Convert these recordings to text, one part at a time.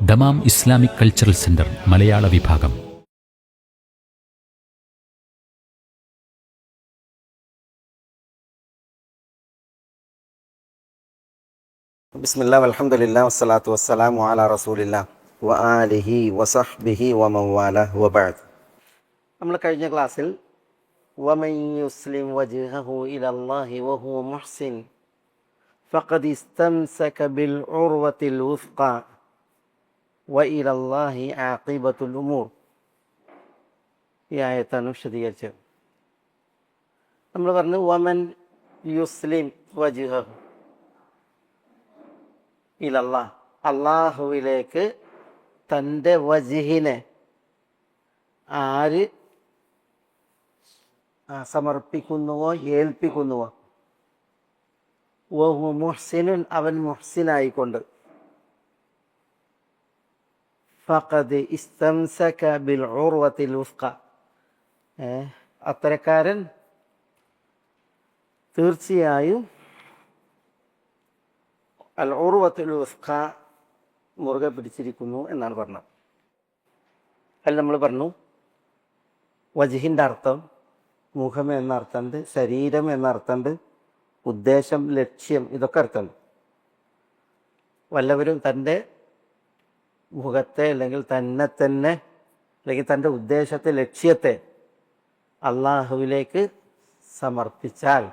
Dammam Islamic cultural centre മലയാള വിഭാഗം. ബിസ്മില്ലാ വൽഹംദുലില്ലാ വസ്സലാത്തു വസ്സലാമു അലാ റസൂലില്ലാ വ ആലിഹി വസഹ്ബിഹി വമൻവാലഹു വബഅദ്. നമ്മൾ കഴിഞ്ഞ ക്ലാസ്സിൽ വമൻ യുസ്ലിം വജ്ഹഹു ഇലല്ലാഹി വഹുവ മുഹ്സിൻ ഫഖദ് ഇസ്തംസക ബിൽ ഉർവത്തിൽ വുസ്ഖ വഇലല്ലാഹി ആഖിബത്തുൽ ഉമൂർ ഈ ആയത്താണ് വിശദീകരിച്ചത്. നമ്മൾ പറഞ്ഞു വമൻ യുസ്ലിം വജ്ഹഹു ഇലല്ലാഹ്, അള്ളാഹുവിലേക്ക് തൻ്റെ വജ്ഹിനെ ആര് സമർപ്പിക്കുന്നുവോ ഏൽപ്പിക്കുന്നുവോ, വഹു മുഹ്സിനുൻ, അവൻ മുഹ്സിനായിക്കൊണ്ട്, ഫഖദ് ഇസ്തംസക ബിൽ ഉർവത്തിൽ വുസ്ഖ, അത്തരക്കാരൻ തീർച്ചയായും അൽ ഉർവത്തുൽ വുസ്ഖ മുറുകെ പിടിച്ചിരിക്കുന്നു എന്നാണ് പറഞ്ഞത്. അതിൽ നമ്മൾ പറഞ്ഞു വജ്ഹിൻ്റെ അർത്ഥം മുഖം എന്നർത്ഥമുണ്ട്, ശരീരം എന്നർത്ഥമുണ്ട്, ഉദ്ദേശം, ലക്ഷ്യം, ഇതൊക്കെ അർത്ഥമുണ്ട്. വല്ലവരും തൻ്റെ മുഖത്തെ അല്ലെങ്കിൽ തന്നെ അല്ലെങ്കിൽ തൻ്റെ ഉദ്ദേശത്തെ, ലക്ഷ്യത്തെ അള്ളാഹുവിലേക്ക് സമർപ്പിച്ചാൽ,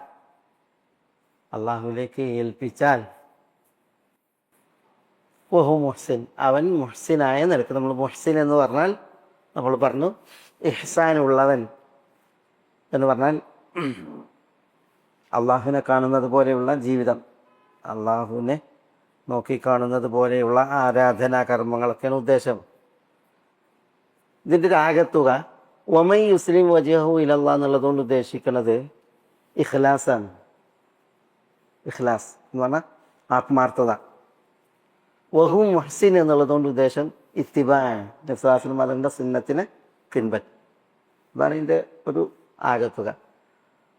അള്ളാഹുവിലേക്ക് ഏൽപ്പിച്ചാൽ, വഹു മുഹ്സിൻ, അവൻ മുഹ്സിനായ നിലക്ക്. നമ്മൾ മുഹ്സിൻ എന്ന് പറഞ്ഞാൽ നമ്മൾ പറഞ്ഞു ഇഹ്സാൻ ഉള്ളവൻ എന്ന് പറഞ്ഞാൽ അള്ളാഹുവിനെ കാണുന്നത് പോലെയുള്ള ജീവിതം, അള്ളാഹുവിനെ നോക്കിക്കാണുന്നത് പോലെയുള്ള ആരാധനാ കർമ്മങ്ങളൊക്കെയാണ് ഉദ്ദേശം. ഇതിൻ്റെ ഒരു ആകത്തുക വമൻ യുസ്ലിം വജ്ഹഹു ഇലല്ലാഹ് എന്നുള്ളതുകൊണ്ട് ഉദ്ദേശിക്കുന്നത് ഇഖ്ലാസാണ്. ഇഖ്ലാസ് എന്ന് പറഞ്ഞാൽ ആത്മാർത്ഥത. വഹു മുഹ്സിൻ എന്നുള്ളതുകൊണ്ട് ഉദ്ദേശം ഇത്തിബാഅ്, നബി സല്ലല്ലാഹു അലൈഹി വസല്ലം തങ്ങളുടെ സുന്നത്തിനെ പിൻപറ്റും. അതാണ് ഇതിൻ്റെ ഒരു ആകത്തുക.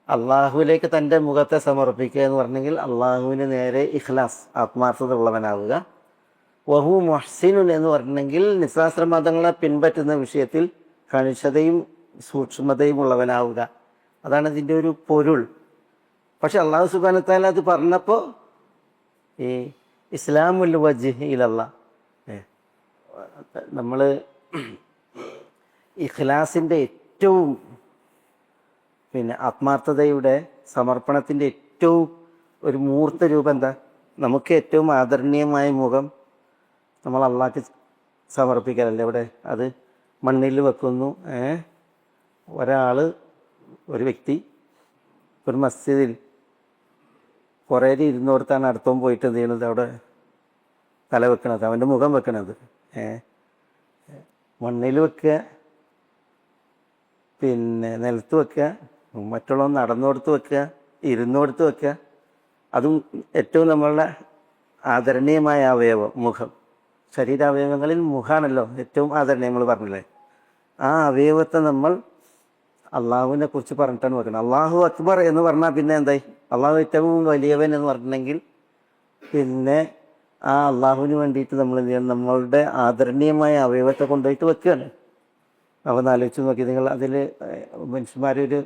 അള്ളാഹുവിലേക്ക് തൻ്റെ മുഖത്തെ സമർപ്പിക്കുക എന്ന് പറഞ്ഞെങ്കിൽ അള്ളാഹുവിന് നേരെ ഇഖ്ലാസ്, ആത്മാർത്ഥത ഉള്ളവനാവുക. വഹു മുഹ്സിനുൻ എന്ന് പറഞ്ഞെങ്കിൽ നബി സല്ലല്ലാഹു അലൈഹി വസല്ലം തങ്ങളെ പിൻപറ്റുന്ന വിഷയത്തിൽ കണിശതയും സൂക്ഷ്മതയും ഉള്ളവനാവുക. അതാണ് ഇതിൻ്റെ ഒരു പൊരുൾ. പക്ഷെ അള്ളാഹു സുബ്ഹാനഹു വ തആല അത് പറഞ്ഞപ്പോൾ ഈ ഇസ്ലാമുൽ വജ്ഹി ഇലല്ലാഹ്, നമ്മൾ ഇഖ്ലാസിൻ്റെ ഏറ്റവും ആത്മാർത്ഥതയുടെ സമർപ്പണത്തിൻ്റെ ഏറ്റവും ഒരു മൂർത്ത രൂപം എന്താ? നമുക്ക് ഏറ്റവും ആദരണീയമായ മുഖം നമ്മൾ അള്ളാഹ്ക്ക് സമർപ്പിക്കാനല്ലേ. ഇവിടെ അത് മണ്ണിൽ വെക്കുന്നു. ഒരു വ്യക്തി ഒരു മസ്ജിദിൽ കുറേ ഇരുന്നോടത്താണ് അടുത്തവും പോയിട്ട് എന്ത് ചെയ്യണത്, അവിടെ തല വെക്കണത്, അവൻ്റെ മുഖം വെക്കണത്. മണ്ണിൽ വെക്കുക, നിലത്ത് വെക്കുക, മറ്റുള്ളവർ നടന്നോടത്ത് വെക്കുക, ഇരുന്നോടത്ത് വെക്കുക. അതും ഏറ്റവും നമ്മളുടെ ആദരണീയമായ അവയവം മുഖം. ശരീരാവയവങ്ങളിൽ മുഖാണല്ലോ ഏറ്റവും ആദരണീയം, നമ്മൾ പറഞ്ഞില്ലേ. ആ അവയവത്തെ നമ്മൾ അള്ളാഹുവിനെ കുറിച്ച് പറഞ്ഞിട്ടാണ് വെക്കുന്നത്. അള്ളാഹു അക്ബർ എന്ന് പറഞ്ഞാൽ പിന്നെ എന്തായി? അള്ളാഹു ഏറ്റവും വലിയവൻ എന്ന് പറഞ്ഞിട്ടുണ്ടെങ്കിൽ പിന്നെ ആ അള്ളാഹുവിന് വേണ്ടിയിട്ട് നമ്മൾ എന്ത് ചെയ്യണം? നമ്മളുടെ ആദരണീയമായ അവയവത്തെ കൊണ്ടുപോയിട്ട് വെക്കുകയാണ്. അപ്പോൾ ഒന്ന് ആലോചിച്ച് നോക്കി നിങ്ങൾ, അതിൽ മനുഷ്യന്മാരൊരു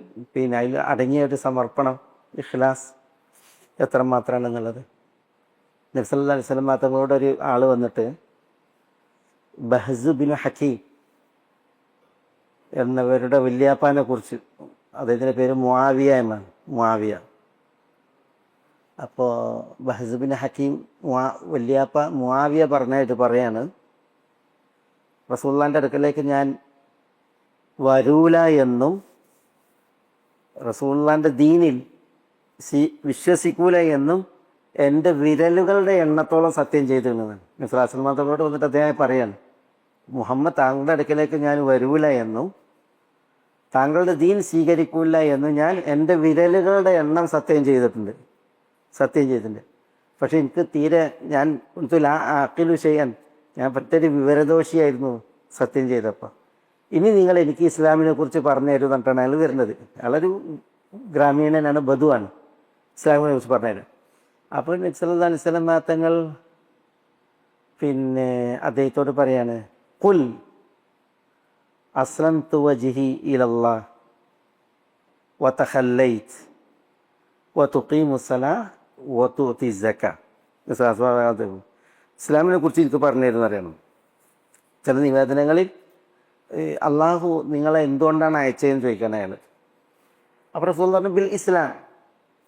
അതിൽ അടങ്ങിയ ഒരു സമർപ്പണം, ഇഖ്ലാസ് എത്രമാത്രമാണെന്നുള്ളത്. നബി സല്ലല്ലാഹു അലൈഹി വസല്ലം തങ്ങളോട് ഒരു ആൾ വന്നിട്ട് ബഹ്സ് ബിൻ ഹക്കീം എന്നവരുടെ വല്യാപ്പാനെ കുറിച്ച്, അദ്ദേഹത്തിൻ്റെ പേര് മുആവിയ എന്നാണ്, മുആവിയ. അപ്പോൾ ബഹ്സ് ബിൻ ഹക്കീം വല്യാപ്പ മുആവിയ പറഞ്ഞായിട്ട് പറയാണ്, റസൂലുള്ളാഹിൻ്റെ അടുക്കലേക്ക് ഞാൻ വരൂല എന്നും റസൂലുള്ളാഹിൻ്റെ ദീനിൽ വിശ്വസിക്കൂല എന്നും എൻ്റെ വിരലുകളുടെ എണ്ണത്തോളം സത്യം ചെയ്തിരുന്നതാണ്. നബി സല്ലല്ലാഹു അലൈഹി വസല്ലം തങ്ങളോട് വന്നിട്ട് അദ്ദേഹം പറയാണ്, മുഹമ്മദ് താങ്കളുടെ അടുക്കലേക്ക് ഞാൻ വരൂല എന്നും താങ്കളുടെ ദീൻ സ്വീകരിക്കൂല എന്നും ഞാൻ എൻ്റെ വിരലുകളുടെ എണ്ണം സത്യം ചെയ്തിട്ടുണ്ട്. പക്ഷെ എനിക്ക് തീരെ ഞാൻ അഖിലു ചെയ്യാൻ ഞാൻ പറ്റൊരു വിവരദോഷിയായിരുന്നു സത്യം ചെയ്തപ്പോൾ. ഇനി നിങ്ങൾ എനിക്ക് ഇസ്ലാമിനെ കുറിച്ച് പറഞ്ഞു തരും എന്നിട്ടാണ് അയാൾ വരുന്നത്. അയാളൊരു ഗ്രാമീണനാണ്, ബധുവാണ്. ഇസ്ലാമിനെ കുറിച്ച് പറഞ്ഞു തരാം. അപ്പോൾ നബി സല്ലല്ലാഹു അലൈഹി വസല്ലം തങ്ങൾ പിന്നെ അദ്ദേഹത്തോട് പറയാണ് ഖുൽ അസ്ലംതു വജ്ഹി ഇലല്ലാഹ് വതഖല്ലൈത് വതുഖീമു സ്വലാഹ് വതുഅതി സക്കാ. ഇസ്ലാമിനെ കുറിച്ച് എനിക്ക് പറഞ്ഞു തരുമെന്ന് അറിയണം. ചില നിവേദനങ്ങളിൽ അള്ളാഹു നിങ്ങളെ എന്തുകൊണ്ടാണ് അയച്ചതെന്ന് ചോദിക്കണം അയാൾ. അപ്പോൾ റസൂൽ പറഞ്ഞു ബിൽ ഇസ്ലാം,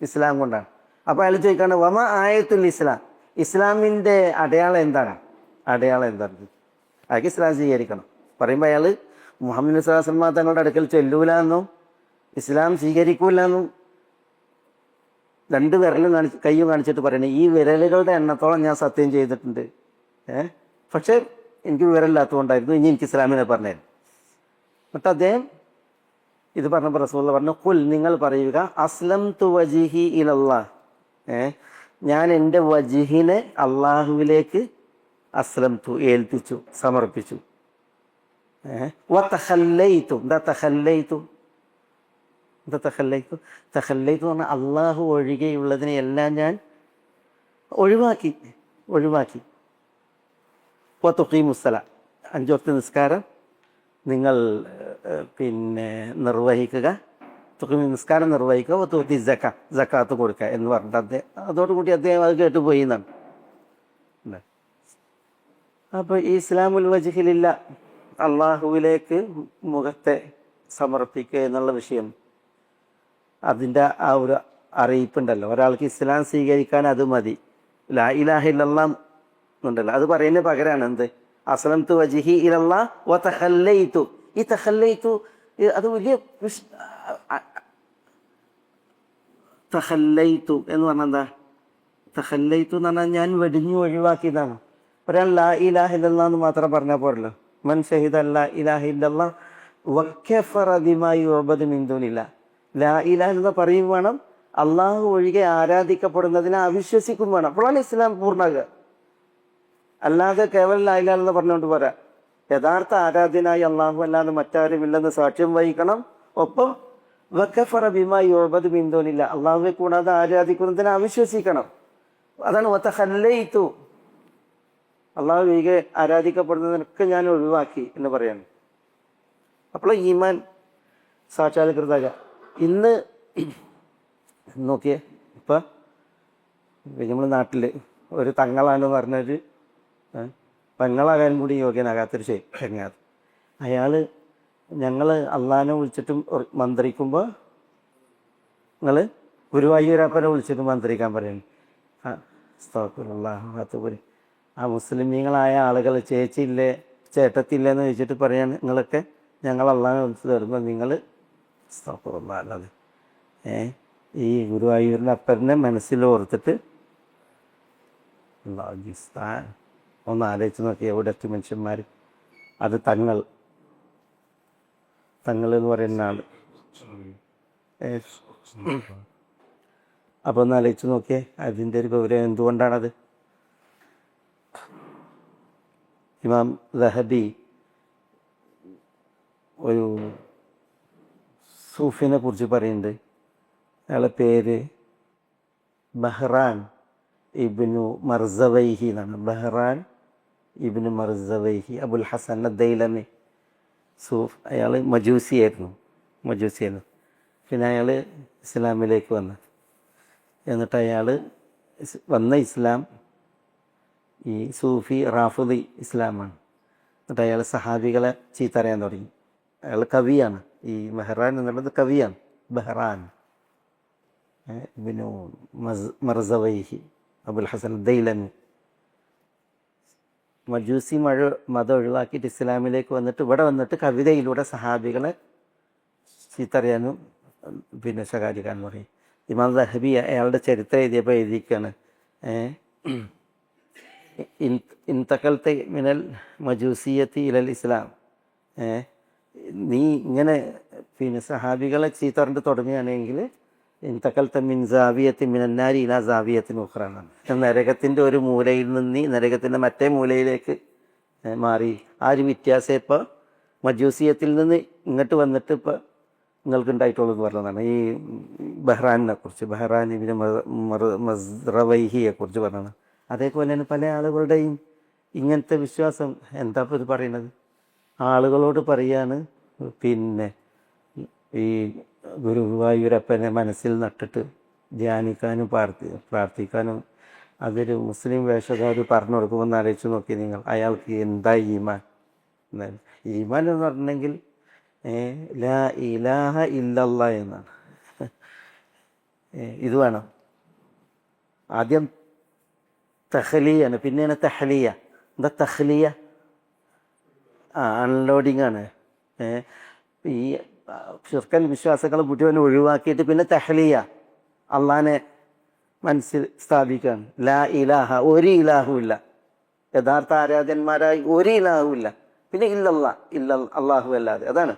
ഇസ്ലാം കൊണ്ടാണ്. അപ്പോൾ അയാൾ ചോദിക്കാണ് വമ ആയത്തുൽ ഇസ്ലാം, ഇസ്ലാമിൻ്റെ അടയാളം എന്താണ്? അടയാളം എന്താണ്? അയാൾക്ക് ഇസ്ലാം സ്വീകരിക്കണം. പറയുമ്പോൾ അയാൾ മുഹമ്മദ് നബി സ്വല്ലല്ലാഹു അലൈഹി വസല്ലം തങ്ങളുടെ അടുക്കൽ ചെല്ലൂല എന്നും ഇസ്ലാം സ്വീകരിക്കൂല എന്നും രണ്ട് വിരലും കയ്യും കാണിച്ചിട്ട് പറയണേ, ഈ വിരലുകളുടെ എണ്ണത്തോളം ഞാൻ സത്യം ചെയ്തിട്ടുണ്ട്, പക്ഷേ എനിക്ക് വിവരമില്ലാത്തതുകൊണ്ടായിരുന്നു, ഇനി എനിക്ക് ഇസ്ലാമിനെ പറഞ്ഞുതരും. എന്നിട്ട് അദ്ദേഹം ഇത് പറഞ്ഞപ്പോൾ റസൂലുള്ളാഹി പറഞ്ഞു ഖുൽ, നിങ്ങൾ പറയുക അസ്ലംതു വജ്ഹി ഇലല്ലാഹ്, ഞാൻ എൻ്റെ വജ്ഹിനെ അള്ളാഹുവിലേക്ക് അസ്ലംതു ഏൽപ്പിച്ചു, സമർപ്പിച്ചു. വതഖല്ലൈതു, എന്താ തഖല്ലൈതു? എന്താ തഖല്ലൈതു? തഖല്ലൈതു എന്ന് പറഞ്ഞാൽ അള്ളാഹു ഒഴികെയുള്ളതിനെ എല്ലാം ഞാൻ ഒഴിവാക്കി. വതുഖീമുസ്സല, 5 വക്ത് നിസ്കാരം നിങ്ങൾ പിന്നെ നിർവഹിക്കുക, നിസ്കാരം നിർവഹിക്കുക, വതുഅതി സക്ക, സക്കാത്ത് കൊടുക്കുക എന്ന് പറഞ്ഞിട്ട് അദ്ദേഹം അതോടുകൂടി അദ്ദേഹം അത് കേട്ടുപോയി എന്നാണ്. അപ്പോൾ ഈ ഇസ്ലാമുൽ വജ്ഹിലില്ല, അള്ളാഹുവിലേക്ക് മുഖത്തെ സമർപ്പിക്കുക എന്നുള്ള വിഷയം, അതിൻ്റെ ആ ഒരു അറിയിപ്പുണ്ടല്ലോ. ഒരാൾക്ക് ഇസ്ലാം സ്വീകരിക്കാൻ അത് മതി, ലാ ഇലാഹ ഇല്ലല്ലാഹ് എന്നുണ്ടല്ലോ, അത് പറയുന്നതിന് പകരമാണ് എന്ത് അസ്ലംതു വജ്ഹി ഇലല്ലാഹ് വതഖല്ലൈതു. ഈ തഖല്ലൈതു അത് വലിയ തഖല്ലൈതു എന്ന് പറഞ്ഞാൽ എന്താ? തഖല്ലൈതു എന്ന് പറഞ്ഞാൽ ഞാൻ വെടിഞ്ഞു ഒഴിവാക്കിയതാണ്. ഒരാൾ ലാ ഇലാഹ ഇല്ലല്ലാഹ് എന്ന് മാത്രം പറഞ്ഞാൽ പോരല്ലോ. മൻ ഷഹിദ ലാ ഇലാഹ ഇല്ലല്ലാഹ് വകഫറ ബിമാ യുഅബദു മിൻ ദൂനില്ലാഹ്. ലാ ഇലാഹ എന്ന് പറയും വേണം, അള്ളാഹു ഒഴികെ ആരാധിക്കപ്പെടുന്നതിനെ അവിശ്വസിക്കും വേണം. അപ്പോഴാണ് ഇസ്ലാം പൂർണ്ണമാകുക. അല്ലാതെ കേവലം ലാ ഇലാഹ എന്ന് പറഞ്ഞുകൊണ്ട് പോരാ. യഥാർത്ഥ ആരാധ്യനായി അള്ളാഹു അല്ലാതെ മറ്റാരുമില്ലെന്ന് സാക്ഷ്യം വഹിക്കണം. ഒപ്പം വകഫറ ബിമാ യുഅബദു മിൻ ദൂനില്ലാഹ്, അള്ളാഹുവെ കൂടാതെ ആരാധിക്കുന്നതിനെ അവിശ്വസിക്കണം. അതാണ് വതഖല്ലൈതു, അള്ളാഹു ഒഴികെ ആരാധിക്കപ്പെടുന്നതിനൊക്കെ ഞാൻ ഒഴിവാക്കി എന്ന് പറയാണ്. അപ്പോൾ ഈമാൻ സാക്ഷാത്കൃതാക. ഇന്ന് നോക്കിയേ, ഇപ്പം നമ്മൾ നാട്ടിൽ ഒരു തങ്ങളാണെന്ന് പറഞ്ഞൊരു പെങ്ങളാകാൻ കൂടി യോഗ്യനാകാത്തൊരു ചങ്ങാത്, അയാൾ ഞങ്ങൾ അള്ളാഹിനെ വിളിച്ചിട്ടും മന്ത്രിക്കുമ്പോൾ നിങ്ങൾ ഗുരുവായൂരപ്പനെ വിളിച്ചിട്ട് മന്ത്രിക്കാൻ പറയുന്നു. ആ മുസ്ലിമീങ്ങളായ ആളുകൾ ചേച്ചിയില്ലേ ചേട്ടത്തില്ലേ എന്ന് ചോദിച്ചിട്ട് പറയാണ്, നിങ്ങളൊക്കെ ഞങ്ങൾ അള്ളാഹിനെ വിളിച്ച് തരുമ്പോൾ നിങ്ങൾ അല്ലാതെ ഈ ഗുരുവായൂരിൻ്റെ അപ്പനെ മനസ്സിലോർത്തിട്ട് ഒന്ന് ആലോചിച്ച് നോക്കി എവിടത്തെ മനുഷ്യന്മാർ. അത് തങ്ങൾ എന്ന് പറയുന്ന ആൾ. അപ്പോൾ ഒന്ന് ആലോചിച്ച് നോക്കിയേ അതിൻ്റെ ഒരു ഗൗരവം എന്തുകൊണ്ടാണത്. ഇമാം ദഹബി ഒരു സൂഫിനെ കുറിച്ച് പറയുന്നുണ്ട്. അയാളുടെ പേര് ബഹ്റാൻ ഇബ്നു മർസവൈഹി എന്നാണ്. ബഹ്റാൻ ഇബ്നു മർസവൈഹി അബുൽ ഹസൻ ദൈലമി സൂഫ്. അയാൾ മജൂസിയായിരുന്നു. പിന്നെ അയാൾ ഇസ്ലാമിലേക്ക് വന്നു. എന്നിട്ട് അയാൾ വന്ന ഇസ്ലാം ഈ സൂഫി റാഫിദി ഇസ്ലാമാണ്. എന്നിട്ട് അയാൾ സഹാബികളെ ചീത്തറിയാൻ തുടങ്ങി. അയാൾ കവിയാണ്. ഈ ബഹ്റാൻ എന്നുള്ളത് കവിയാണ്. ബഹ്റാൻ ഇബ്നു മർസവൈഹി അബുൽ ഹസൻ ദൈലമി മജൂസി മതം ഒഴിവാക്കിയിട്ട് ഇസ്ലാമിലേക്ക് വന്നിട്ട് ഇവിടെ വന്നിട്ട് കവിതയിലൂടെ സഹാബികളെ ചീത്തറിയാനും പിന്നെ ശകാരിക്കാനും പറയും. ഇമാം ദഹബി അയാളുടെ ചരിത്രം എഴുതിയപ്പോൾ എഴുതിയിരിക്കുകയാണ്, ഇൻതഖൽത മിനൽ മജൂസിയത്തി ഇലൽ ഇസ്ലാം. നീ ഇങ്ങനെ പിന്നെ സഹാബികളെ ചീത്തറിഞ്ഞിട്ട് തുടങ്ങുകയാണെങ്കിൽ ഇൻതഖൽത മിൻ സാവിയത്തി മിനന്നാരി ഇലാ സാവിയത്തിന് ഉഖ്റാനാണ്. നരകത്തിൻ്റെ ഒരു മൂലയിൽ നിന്ന് നീ നരകത്തിൻ്റെ മറ്റേ മൂലയിലേക്ക് മാറി. ആ ഒരു വ്യത്യാസം ഇപ്പോൾ മജൂസിയത്തിൽ നിന്ന് ഇങ്ങോട്ട് വന്നിട്ട് ഇപ്പോൾ നിങ്ങൾക്ക് ഉണ്ടായിട്ടുള്ളൂ എന്ന് പറഞ്ഞതാണ്. ഈ ബഹ്റാനിനെ കുറിച്ച്, ബഹ്റാൻ ഇബ്നു മർസവൈഹിയെ കുറിച്ച് പറഞ്ഞതാണ്. അതേപോലെ തന്നെ പല ആളുകളുടെയും ഇങ്ങനത്തെ വിശ്വാസം എന്താ ഇപ്പോൾ ഇത് പറയണത്? ആളുകളോട് പറയാണ് പിന്നെ ഈ ഗുരുവായൂരപ്പനെ മനസ്സിൽ നട്ടിട്ട് ധ്യാനിക്കാനും പ്രാർത്ഥിക്കാനും അതൊരു മുസ്ലിം വേഷക്കാർ പറഞ്ഞു കൊടുക്കുമെന്ന് ആലോചിച്ച് നോക്കി നിങ്ങൾ. അയാൾക്ക് എന്താ ഈമാൻ? ഈമാൻ എന്ന് പറഞ്ഞെങ്കിൽ ലാ ഇലാഹ ഇല്ലല്ലാ എന്നാണ്. ഇത് വേണം. ആദ്യം തഹ്ലിയാണ്, പിന്നെയാണ് തഹ്ലിയ. എന്താ തഹ്ലിയ? അൺലോഡിങ് ആണ്. ഈ ശിർക്കൻ വിശ്വാസങ്ങൾ മുഴുവൻ ഒഴിവാക്കിയിട്ട് പിന്നെ തഹ്ലിയ, അള്ളാനെ മനസ്സിൽ സ്ഥാപിക്കുകയാണ്. ലാ ഇലാഹ, ഒരു ഇലാഹും ഇല്ല, യഥാർത്ഥ ആരാധന്മാരായി ഒരു ഇലാഹും ഇല്ല, പിന്നെ ഇല്ലല്ലാ, അള്ളാഹു അല്ലാതെ, അതാണ്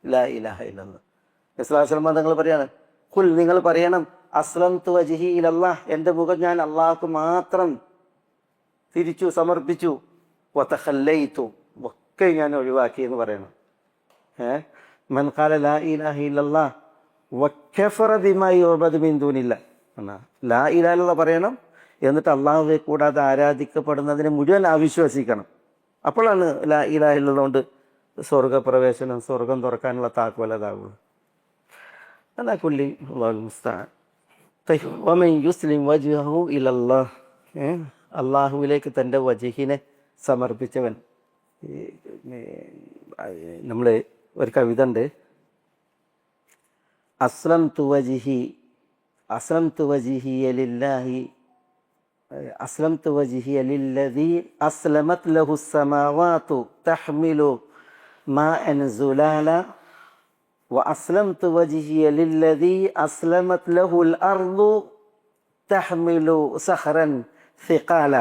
ലാ ഇലാഹ ഇല്ലല്ലാ. ഇസ്ലാം തങ്ങൾ പറയാണ്, ഖുൽ, നിങ്ങൾ പറയണം, അസ്ലംതു വജ്ഹി ഇലല്ലാഹ്, എൻ്റെ മുഖം ഞാൻ അള്ളാഹ്ക്ക് മാത്രം തിരിച്ചു സമർപ്പിച്ചു, വതഖല്ലൈതു, ഒക്കെ ഞാൻ ഒഴിവാക്കി എന്ന് പറയണം. മൻ ഖാല ലാ ഇലാഹ ഇല്ലല്ലാഹ് വകഫറ ബിമാ യുഅബദു മിൻ ദൂനില്ലാഹ്, ലാ ഇലാഹ ഇല്ലല്ലാഹ് പറയണം, എന്നിട്ട് അള്ളാഹുവെ കൂടാതെ ആരാധിക്കപ്പെടുന്നതിനെ മുഴുവൻ അവിശ്വസിക്കണം. അപ്പോഴാണ് ലാ ഇലാഹ ഇല്ലല്ലാഹ് കൊണ്ട് സ്വർഗപ്രവേശനം, സ്വർഗം തുറക്കാനുള്ള താക്കോലതാവുള്ളൂ. അലാ കുല്ലി അല്ലാഹുൽ മുസ്തആൻ. വമൻ യുസ്ലിം വജ്ഹഹു ഇലല്ലാഹ്, അള്ളാഹുവിലേക്ക് തൻ്റെ വജ്ഹിനെ സമർപ്പിച്ചവൻ. നമ്മൾ ഒരു കവിത ഉണ്ട്, അസ്ലംതു വജ്ഹിയ ലില്ലാഹി, അസ്ലംതു വജ്ഹിയ ലില്ലദീ അസ്ലമത് ലഹു സ്സമാവാതു തഹ്മിലു മാഅൻ സുലാല വഅസ്ലംതു വജ്ഹിയ ലില്ലദീ അസ്ലമത് ലഹുൽ അർളു തഹ്മിലു സഖറൻ സിഖാല.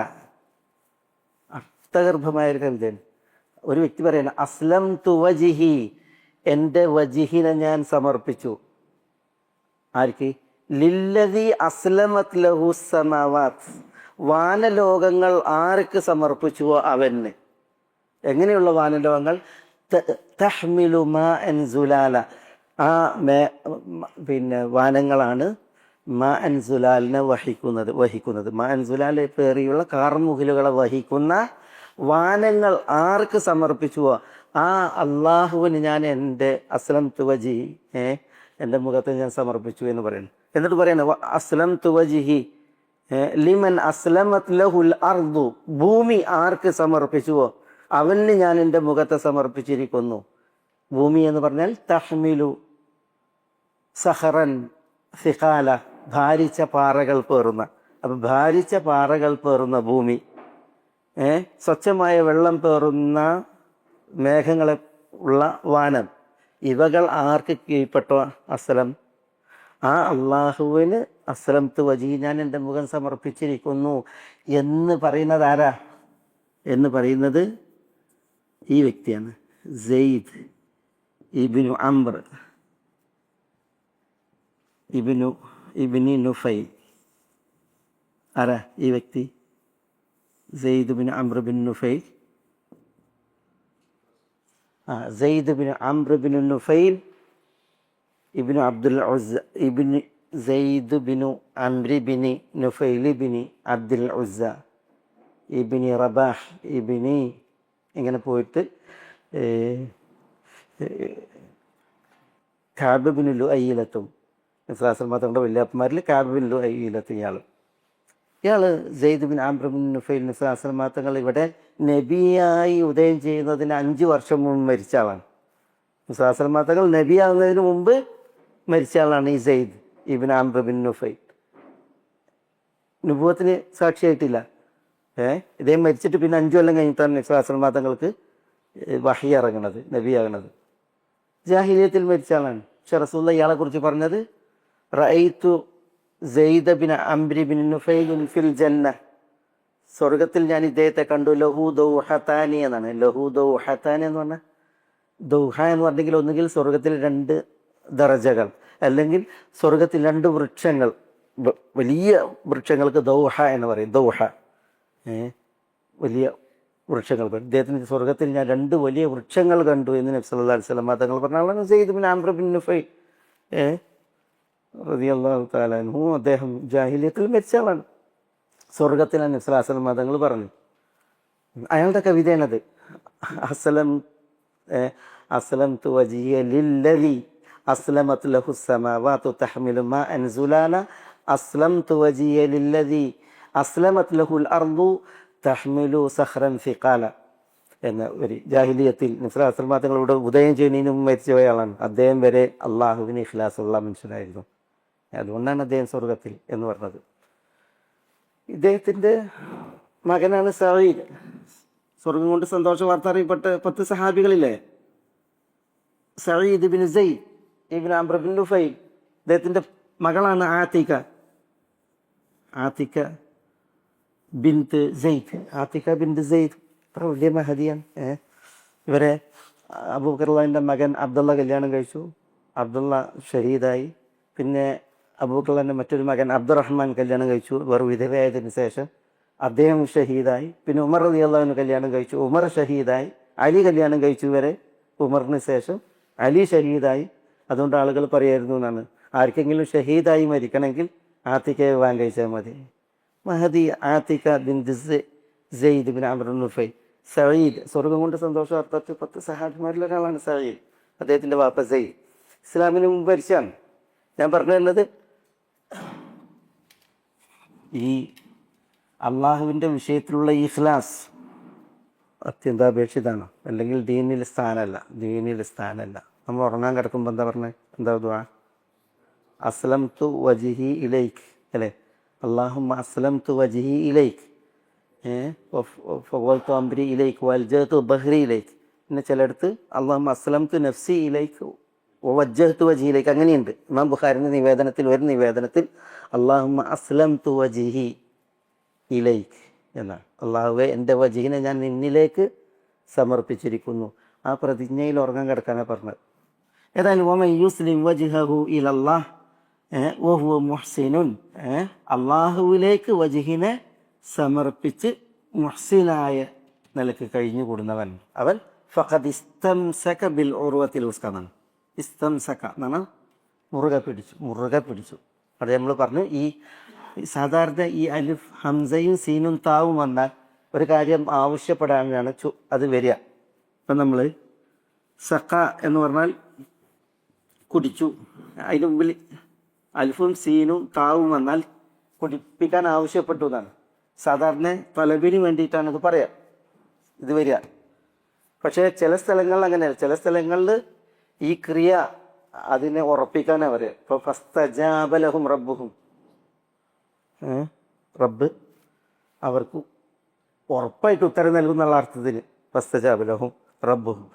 അർത്ഥഗർഭമായൊരു കവിതയാണ്. ഒരു വ്യക്തി പറയണം, അസ്ലംതു വജ്ഹി, എൻ്റെ വജ്ഹിനെ ഞാൻ സമർപ്പിച്ചു. ആർക്ക്? ലില്ലദീ അസ്ലമത് ലഹു സമാവാത്ത്, വാനലോകങ്ങൾ ആർക്ക് സമർപ്പിച്ചുവോ അവന്. എങ്ങനെയുള്ള വാനലോകങ്ങൾ? തഹ്മിലു മാഅൻ സുലാല, ആ പിന്നെ വാനങ്ങളാണ് മാഅൻ സുലാലിനെ വഹിക്കുന്നത്. മാഅൻ സുലാൽ പേറിയുള്ള കാർമുകിലുകളെ വഹിക്കുന്ന വാനങ്ങൾ ആർക്ക് സമർപ്പിച്ചുവോ ആ അള്ളാഹുവിന് ഞാൻ എൻ്റെ അസ്ലംതു വജ്ഹി, എൻ്റെ മുഖത്തെ ഞാൻ സമർപ്പിച്ചു എന്ന് പറയുന്നു. എന്നിട്ട് പറയണ അസ്ലംതു വജ്ഹി ലിമൻ അസ്ലമത് ലഹുൽ അർദു, ഭൂമി ആർക്ക് സമർപ്പിച്ചുവോ അവന് ഞാൻ എൻ്റെ മുഖത്തെ സമർപ്പിച്ചിരിക്കുന്നു. ഭൂമി എന്ന് പറഞ്ഞാൽ തഹ്മിലു സഹറൻ സിഖാല, ഭാരിച്ച പാറകൾ പേറുന്ന. അപ്പം ഭാരിച്ച പാറകൾ പേറുന്ന ഭൂമി, സ്വച്ഛമായ വെള്ളം പേറുന്ന മേഘങ്ങളെ ഉള്ള വാനം, ഇവകൾ ആർക്ക് കീഴ്പ്പെട്ട അസ്ലം? ആ അള്ളാഹുവിന് അസ്ലംതു വജ്ഹി, ഞാൻ എൻ്റെ മുഖം സമർപ്പിച്ചിരിക്കുന്നു എന്ന് പറയുന്നത് ആരാ? എന്ന് പറയുന്നത് ഈ വ്യക്തിയാണ്, സെയ്ദ് ഇബ്നു അംർ ഇബ്നി നുഫൈൽ. ആരാ ഈ വ്യക്തി? Zaid bin Amr bin Nufail. Zaid bin Amr bin Nufail ibn Abdul Uzza, ibn Zaid ബിനു അംരി ബിനി നുഫൈൽ ബിനി അബ്ദുൽ ഉസ്സ ഇബ്നി റബാഹ് ഇബ്നി, ഇങ്ങനെ പോയിട്ട് കഅബ് ബിൻ ലുഅയ്യിലത്തും, തങ്ങളുടെ വല്യാപ്പന്മാരിൽ കഅബ് ബിൻ ലുഅയ്യിലത്തും. ഇയാൾ Zaid bin Amr bin Nufail തങ്ങൾ ഇവിടെ നബിയായി ഉദയം ചെയ്യുന്നതിന് 5 വർഷം മുമ്പ് മരിച്ച ആളാണ്. തങ്ങൾ നബിയാകുന്നതിന് മുമ്പ് മരിച്ച ആളാണ് ഈ സെയ്ദ് ഇബ്ൻ അംർ ബിൻ നുഫൈൽ. നുബുവത്തിന് സാക്ഷിയായിട്ടില്ല. ഇദ്ദേഹം മരിച്ചിട്ട് പിന്നെ 5 കൊല്ലം കഴിഞ്ഞിട്ടാണ് തങ്ങൾക്ക് വഹി ഇറങ്ങണത്, നബിയാകണത്. ജാഹിലിയത്തിൽ മരിച്ച ആളാണ്. പക്ഷെ റസൂലുള്ളാഹി ഇയാളെ കുറിച്ച് പറഞ്ഞത് റഅയ്തു Zaid bin Amr bin Nufail ഫിൽ ജന്ന, സ്വർഗത്തിൽ ഞാൻ ഇദ്ദേഹത്തെ കണ്ടു. ലഹു ദൗഹതാനി എന്നാണ്. ലഹു ദൗഹതാനി എന്ന് പറഞ്ഞാൽ, ദൗഹ എന്ന് പറഞ്ഞെങ്കിൽ ഒന്നുകിൽ സ്വർഗത്തിൽ 2 ദറജകൾ, അല്ലെങ്കിൽ സ്വർഗത്തിൽ 2 വൃക്ഷങ്ങൾ, വലിയ വൃക്ഷങ്ങൾക്ക് ദൗഹ എന്ന് പറയും. ദൗഹ വലിയ വൃക്ഷങ്ങൾ. ഇദ്ദേഹത്തിന് സ്വർഗത്തിൽ ഞാൻ 2 വലിയ വൃക്ഷങ്ങൾ കണ്ടു എന്ന് നബി സല്ലല്ലാഹു അലൈഹി വസല്ലം തങ്ങൾ പറഞ്ഞ ആളാണ് Zaid bin Amr bin Nufail റളിയല്ലാഹു തആല അൻഹു. അദ്ദേഹം ജാഹിലിയത്തിൽ മരിച്ച ആളാണ്. സ്വർഗത്തിൽ നബി സല്ലല്ലാഹു അലൈഹി വസല്ലം തങ്ങൾ പറഞ്ഞു, അയാളുടെ കവിതയാണത്. അസ്ലം അസ്ലം തു വജിയ ലില്ലദി അസ്ലമത് ലഹു സമാവാതു തഹ്മിലു മാ അൻസുലാല അസ്ലം തു വജിയ ലില്ലദി അസ്ലമത് ലഹുൽ അർദു തഹ്മിലു സഖ്റൻ സിഖാല എന്ന ഒരു ജാഹിലിയത്തിൽ നസ്രാസ്ലമാ തങ്ങളുടെ ഉദയം ചെയ്യുന്നതിന് മുമ്പ് മരിച്ചുപോയ ആളാണ്. അദ്ദേഹം വരെ അള്ളാഹുവിന് ഇഖ്ലാസുള്ള മനുഷ്യനായിരുന്നു. അതുകൊണ്ടാണ് അദ്ദേഹം സ്വർഗത്തിൽ എന്ന് പറഞ്ഞത്. ഇദ്ദേഹത്തിൻ്റെ മകനാണ് സഈദ്. സ്വർഗം കൊണ്ട് സന്തോഷ വാർത്ത അറിയപ്പെട്ട 10 സഹാബികളില്ലേ? സഈദ് ഇബ്നു സെയ്ദ് ഇബ്നു അംർ ഇബ്നു നുഫൈൽ. ഇദ്ദേഹത്തിൻ്റെ മകളാണ് ആതിക ബിൻത് സെയ്ദ്. ആതിക ബിൻത് സെയ്ദ് വലിയ മഹദിയാണ്. ഇവരെ അബൂബക്കറിന്റെ മകൻ അബ്ദുള്ള കല്യാണം കഴിച്ചു. അബ്ദുള്ള ഷഹീദായി. പിന്നെ അബൂബക്കറിന്റെ മറ്റൊരു മകൻ അബ്ദുറഹ്മാൻ കല്യാണം കഴിച്ചു. വേറെ വിധവയായതിനു ശേഷം അദ്ദേഹം ഷഹീദായി. പിന്നെ ഉമർ റളിയല്ലാഹു അൻഹു കല്യാണം കഴിച്ചു. ഉമർ ഷഹീദായി. അലി കല്യാണം കഴിച്ചു. വരെ ഉമറിന് ശേഷം അലി ഷഹീദായി. അതുകൊണ്ട് ആളുകൾ പറയായിരുന്നു എന്നാണ്, ആർക്കെങ്കിലും ഷഹീദായി മരിക്കണമെങ്കിൽ ആതിക്കയെ വിവാഹം കഴിച്ചാൽ മതി. മഹദി ആതിക ബിൻത് സെയ്ദ് ഇബ്നു അംർ ഇബ്നു നുഫൈൽ. സഈദ് സ്വർഗം കൊണ്ട് സന്തോഷ വാർത്ത 10 സഹാബിമാരിൽ ഒരാളാണ് സഈദ്. അദ്ദേഹത്തിൻ്റെ വാപ്പ സെയ്ദ് ഇസ്ലാമിന് മുമ്പ് മരിച്ചാണ്. ഞാൻ പറഞ്ഞു തന്നത് ഈ അള്ളാഹുവിൻ്റെ വിഷയത്തിലുള്ള ഇഖ്ലാസ് അത്യന്താപേക്ഷിതമാണ്. അല്ലെങ്കിൽ ദീനിൽ സ്ഥാനമല്ല. നമ്മൾ ഉറങ്ങാൻ കിടക്കുമ്പോൾ എന്താ പറഞ്ഞത്? എന്താ ദുആ? അസ്ലംതു വജ്ഹി ഇലൈക് അല്ലേ? അല്ലാഹുമ്മ അസ്ലംതു വജ്ഹി ഇലൈക് ഫവ്വൽതു അംരി ഇലൈക് വൽജഅതു ദഹ്രി ഇലൈക്. പിന്നെ ചിലയിടത്ത് അല്ലാഹുമ്മ അസ്ലംതു നഫ്സി ഇലൈക് വവജ്ജഹ്തു വജ്ഹി ഇലൈക്. അങ്ങനെയുണ്ട്. ഇമാം ബുഖാരിൻ്റെ നിവേദനത്തിൽ ഒരു നിവേദനത്തിൽ അല്ലാഹുമ്മ അസ്ലംതു വജ്ഹി ഇലൈക് എന്നാണ്. അള്ളാഹുവെ എൻ്റെ വജ്ഹിനെ ഞാൻ നിന്നിലേക്ക് സമർപ്പിച്ചിരിക്കുന്നു. ആ പ്രതിജ്ഞയിൽ ഉറങ്ങാൻ കിടക്കാനാണ് പറഞ്ഞത്. ഏതായാലും വമൻ യുസ്ലിം വജ്ഹഹു ഇലല്ലാഹ് വഹുവ മുഹ്സിനുൻ, അള്ളാഹുവിലേക്ക് വജ്ഹിനെ സമർപ്പിച്ച് മുഹ്സിനായ നിലക്ക് കഴിഞ്ഞുകൂടുന്നവൻ അവൻ ഫഖദ് ഇസ്തംസക ബിൽ ഉർവത്തിൽ ഉസ്കനാണ്. ഇസ്തംസക എന്നാണ് മുറുകെ പിടിച്ചു. അത് നമ്മൾ പറഞ്ഞു. ഈ സാധാരണ ഈ അലിഫ് ഹംസയും സീനും താവും വന്നാൽ ഒരു കാര്യം ആവശ്യപ്പെടാനാണ് അത് വരിക. ഇപ്പം നമ്മൾ സഖ എന്ന് പറഞ്ഞാൽ കുടിച്ചു. അതിന് മുമ്പിൽ അലിഫും സീനും താവും വന്നാൽ കുടിപ്പിക്കാൻ ആവശ്യപ്പെട്ടു എന്നാണ്. സാധാരണ തലബിന് വേണ്ടിയിട്ടാണ് ഇത് പറയാം, ഇത് വരിക. പക്ഷേ ചില സ്ഥലങ്ങളിൽ അങ്ങനെയല്ല. ചില സ്ഥലങ്ങളിൽ ഈ ക്രിയ അതിനെ ഉറപ്പിക്കാനാണ് പറയുക. ഇപ്പോൾ ഫസ്തജാബ ലഹും റബ്ബുഹും, റബ്ബ് അവർക്ക് ഉറപ്പായിട്ട് ഉത്തരം നൽകുന്നുള്ള അർത്ഥത്തിൽ ഫസ്തജാബ ലഹും റബ്ബുഹും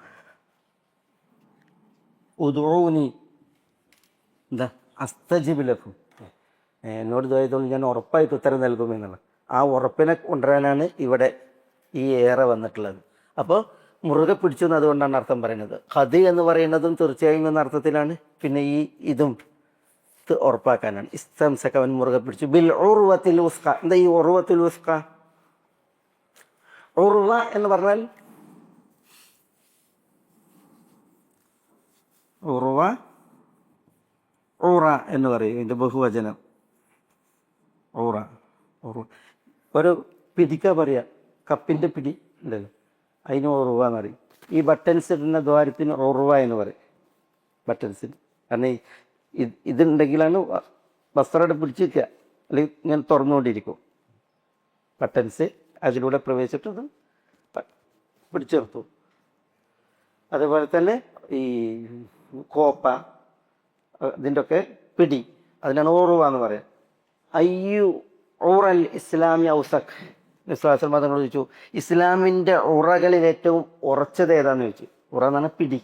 ഉദ്ഊനി എന്താ അസ്തജിബ് ലഹും, എന്നോട് ദുആ ഞാൻ ഉറപ്പായിട്ട് ഉത്തരം നൽകുമെന്നുള്ള ആ ഉറപ്പിനെ കൊണ്ടുവരാനാണ് ഇവിടെ ഈ ഏറെ വന്നിട്ടുള്ളത്. അപ്പോൾ മുറുകെ പിടിച്ചു എന്ന് അതുകൊണ്ടാണ് അർത്ഥം പറയുന്നത്. ഖദ് എന്ന് പറയുന്നതും തീർച്ചയായും എന്ന അർത്ഥത്തിലാണ്. പിന്നെ ഈ ഇതും ഉറപ്പാക്കാനാണ്. ഇസ്തംസക അവൻ മുറുകെ പിടിച്ചു. ബിൽ ഉർവത്തിൽ ഉസ്ക. എന്താ ഈ ഉർവത്തിൽ ഉസ്ക? ഉർവ എന്ന് പറഞ്ഞാൽ ഉർവ ഊറ എന്ന് പറയും. ഇതിൻ്റെ ബഹുവചനം ഊറ. ഒരു പിടിക്ക പറയാം, കപ്പിൻ്റെ പിടി ഉണ്ടല്ലോ, അതിന് ഉറുവ എന്ന് പറയും. ഈ ബട്ടൻസ് ഇടുന്ന ദ്വാരത്തിന് ഉറുവ എന്ന് പറയും. ബട്ടൻസിന് കാരണം ഇതുണ്ടെങ്കിലാണ് വസ്ത്രം പിടിച്ച് വയ്ക്കുക, അല്ലെങ്കിൽ ഇങ്ങനെ തുറന്നുകൊണ്ടിരിക്കും. ബട്ടൻസ് അതിലൂടെ പ്രവേശിച്ചിട്ട് പിടിച്ചു നിർത്തും. അതുപോലെ തന്നെ ഈ കോപ്പ ഇതിൻ്റെ ഒക്കെ പിടി, അതിനാണ് ഉറുവ എന്ന് പറയാം. അയ്യു ഊറൽ ഇസ്ലാമി ഔസഖ്. വിശ്വാസം തങ്ങൾ ചോദിച്ചു, ഇസ്ലാമിൻ്റെ ഉറകളിൽ ഏറ്റവും ഉറച്ചത് ഏതാന്ന് ചോദിച്ചു. ഉറ എന്നാണ് പിടി.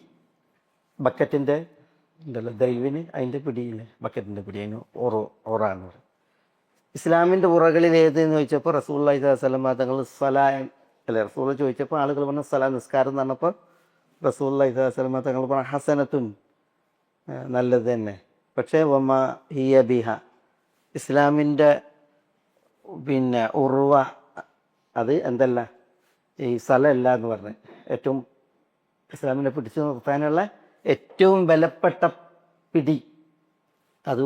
ബക്കറ്റിൻ്റെ ഉണ്ടല്ലോ ദൈവിന്, അതിൻ്റെ പിടിയില്ലേ ബക്കറ്റിൻ്റെ പിടി, അതിന് ഉറ എന്ന് പറയും. ഇസ്ലാമിൻ്റെ ഉറകളിൽ ഏതെന്ന് ചോദിച്ചപ്പോൾ റസൂലുള്ളാഹി സ്വല്ലല്ലാഹു അലൈഹി വസല്ലം തങ്ങൾ സലാ അല്ലേ റസൂൽ ചോദിച്ചപ്പോൾ ആളുകൾ പറഞ്ഞ സലാ നിസ്കാരം എന്ന് പറഞ്ഞപ്പോൾ റസൂലുള്ളാഹി സ്വല്ലല്ലാഹു അലൈഹി വസല്ലം തങ്ങൾ പറഞ്ഞ ഹസനത്തുൻ നല്ലത് തന്നെ. പക്ഷേ വമ ഹിയ ബിഹ, ഇസ്ലാമിൻ്റെ പിന്നെ ഉറുവ അത് എന്തല്ല ഈ സ്ഥലമല്ല എന്ന് പറഞ്ഞ് ഏറ്റവും ഇസ്ലാമിനെ പിടിച്ചു നിർത്താനുള്ള ഏറ്റവും ബലപ്പെട്ട പിടി അത്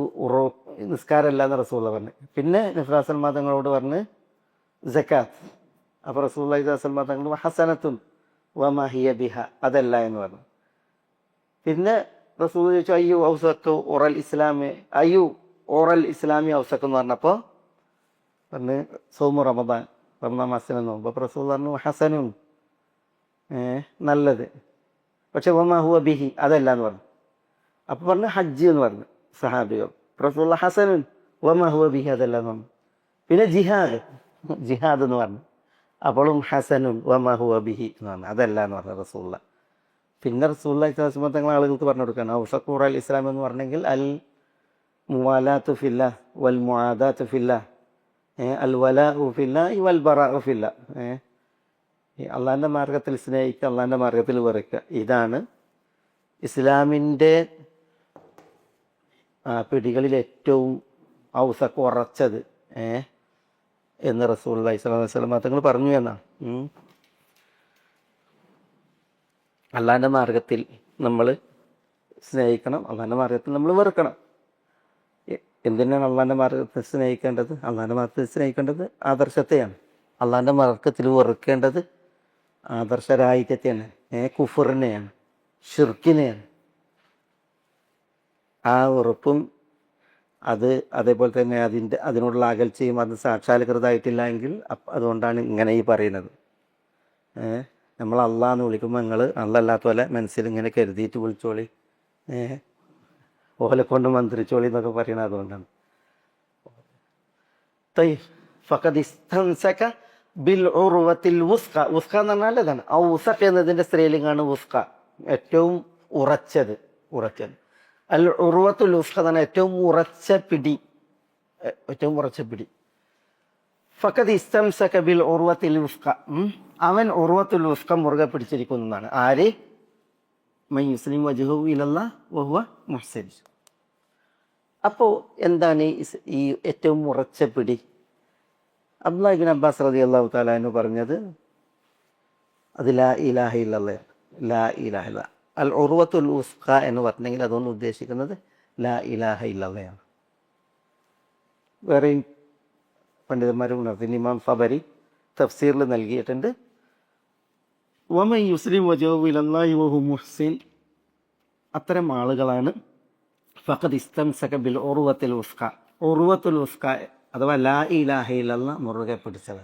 നിസ്കാരമല്ല എന്ന് റസൂല പറഞ്ഞു. പിന്നെ നഫ്രാസൽ മതങ്ങളോട് പറഞ്ഞ് സക്കാത്ത്, അപ്പോൾ റസൂലുള്ളാഹി സ്വല്ലല്ലാഹു അലൈഹി വസല്ലം തങ്ങൾ ഹസനത്തുൻ വമാ ഹിയ ബിഹ, അതല്ല എന്ന് പറഞ്ഞു. പിന്നെ റസൂൽ ചോദിച്ചു അയ്യു ഔസഖു ഉറൽ ഇസ്ലാമി, അയ്യു ഓറൽ ഇസ്ലാമി ഔസഖ് എന്ന് പറഞ്ഞപ്പോൾ പറഞ്ഞ് സൗമു റമദാൻ, റമദാൻ മാസത്തിൽ നോമ്പ്. അപ്പോൾ റസൂൽ പറഞ്ഞു ഹസനുൻ, നല്ലത്, പക്ഷെ വമാ ഹുവ ബിഹി, അതല്ല എന്ന് പറഞ്ഞു. അപ്പോൾ പറഞ്ഞു ഹജ്ജ് എന്ന് പറഞ്ഞു സഹാബികൾ. റസൂൽ ഹസനുൻ വമാ ഹുവ ബിഹി, അതല്ല എന്ന് പറഞ്ഞു. പിന്നെ ജിഹാദ്, ജിഹാദ് എന്ന് പറഞ്ഞു. അപ്പോഴും ഹസനുൻ വമാ ഹുവ ബിഹി എന്ന് പറഞ്ഞു, അതല്ല എന്ന് പറഞ്ഞു റസൂലുള്ള. പിന്നെ റസൂലുള്ളാഹി സ്വല്ലല്ലാഹു അലൈഹി വസല്ലം തങ്ങൾ ആളുകൾക്ക് പറഞ്ഞു കൊടുക്കുകയാണ് ഔസഖു ഉറൽ ഇസ്ലാം എന്ന് പറഞ്ഞെങ്കിൽ അൽ മുവാലാത്തു ഫില്ലാഹ് വൽ മുആദാത്തു ഫില്ലാഹ്, അൽ വലാഉ ഫില്ലാഹി വൽ ബറാഉ ഫില്ലാഹ്. അള്ളാഹിൻ്റെ മാർഗത്തിൽ സ്നേഹിക്കുക, അള്ളാഹിൻ്റെ മാർഗത്തിൽ വെറുക്കുക, ഇതാണ് ഇസ്ലാമിൻ്റെ പിടികളിൽ ഏറ്റവും ഔസഖ് ഉറച്ചത് എന്ന് റസൂലുള്ളാഹി സ്വല്ലല്ലാഹു അലൈഹി വസല്ലം തങ്ങൾ പറഞ്ഞു എന്നാണ്. അള്ളാഹിൻ്റെ മാർഗത്തിൽ നമ്മൾ സ്നേഹിക്കണം, അള്ളാഹിൻ്റെ മാർഗത്തിൽ നമ്മൾ വെറുക്കണം. എന്തിനാണ് അള്ളാഹിൻ്റെ മാർഗത്തിൽ സ്നേഹിക്കേണ്ടത്? അള്ളാഹിൻ്റെ മാർഗത്തിൽ സ്നേഹിക്കേണ്ടത് ആദർശത്തെയാണ്. അള്ളാഹിൻ്റെ മാർഗത്തിൽ വെറുക്കേണ്ടത് ആദർശരാഹിത്യത്തെയാണ്, കുഫറിനെയാണ്, ഷിർക്കിനെയാണ്. ആ വെറുപ്പും അതേപോലെ തന്നെ അതിനോടുള്ള അകൽച്ചയും അത് സാക്ഷാത്കൃതമായിട്ടില്ല എങ്കിൽ അതുകൊണ്ടാണ് ഇങ്ങനെ ഈ പറയുന്നത്. നമ്മൾ അള്ളാന്ന് വിളിക്കുമ്പോൾ നിങ്ങൾ അള്ളല്ലാത്ത പോലെ മനസ്സിൽ ഇങ്ങനെ കരുതിയിട്ട് വിളിച്ചോളി, ഓലെ കൊണ്ട് മന്ത്രിച്ചോളി എന്നൊക്കെ പറയണത് അതുകൊണ്ടാണ്. ബിൽ ഉർവത്തിൽ ഉസ്ക, ഉസ്ക എന്ന് പറഞ്ഞാൽ അതാണ് ഔസഖ് എന്നതിൻ്റെ സ്ത്രീലിംഗാണ് ഉസ്ക, ഏറ്റവും ഉറച്ചത്, ഉറച്ചത്. അൽ ഉർവത്തുൽ ഉസ്ക എന്ന് പറഞ്ഞാൽ ഏറ്റവും ഉറച്ച പിടി, ഏറ്റവും ഉറച്ച പിടി. ഫഖദ് ഇസ്തംസക ബിൽ ഉർവത്തിൽ ഉസ്ക, അവൻ ഉർവത്തുൽ ഉസ്ക മുറുകെ പിടിച്ചിരിക്കുന്നതാണ്. ആര്? മൻ യുസ്ലിം വജ്ഹഹു ഇലല്ലാഹ് വഹുവ മുഹ്സിൻ. അപ്പോൾ എന്താണ് ഈ ഏറ്റവും ഉറച്ച പിടി? അബ്ദുല്ലാഹി ഇബ്നു അബ്ബാസ് റളിയല്ലാഹു തആല അൻഹു പറഞ്ഞത് അത് ലാ ഇലാഹ ഇല്ലല്ലാഹ്, ലാ ഇലാഹ ഇല്ല. അൽ ഉർവത്തുൽ ഉസ്ക എന്ന് പറഞ്ഞെങ്കിൽ അതുകൊണ്ട് ഉദ്ദേശിക്കുന്നത് ലാ ഇലാഹ ഇല്ലല്ലാഹ്. വേറെയും പണ്ഡിതന്മാരും ഉണർത്തിന് ഇമാം ഫബരി തഫ്സീറിൽ നൽകിയിട്ടുണ്ട്. വമൻ യുസ്ലിം വജ്ഹഹു ഇലല്ലാഹി വഹുവ മുഹ്സിൻ, അത്തരം ആളുകളാണ് ഫഖദ് ഇസ്തംസക ബിൽ ഉർവത്തുൽ ഉസ്ക, ഉർവത്തുൽ ഉസ്ക അഥവാ ലാ ഇലാഹ ഇല്ലല്ലാഹ് മുറുകെ പിടിച്ചത്.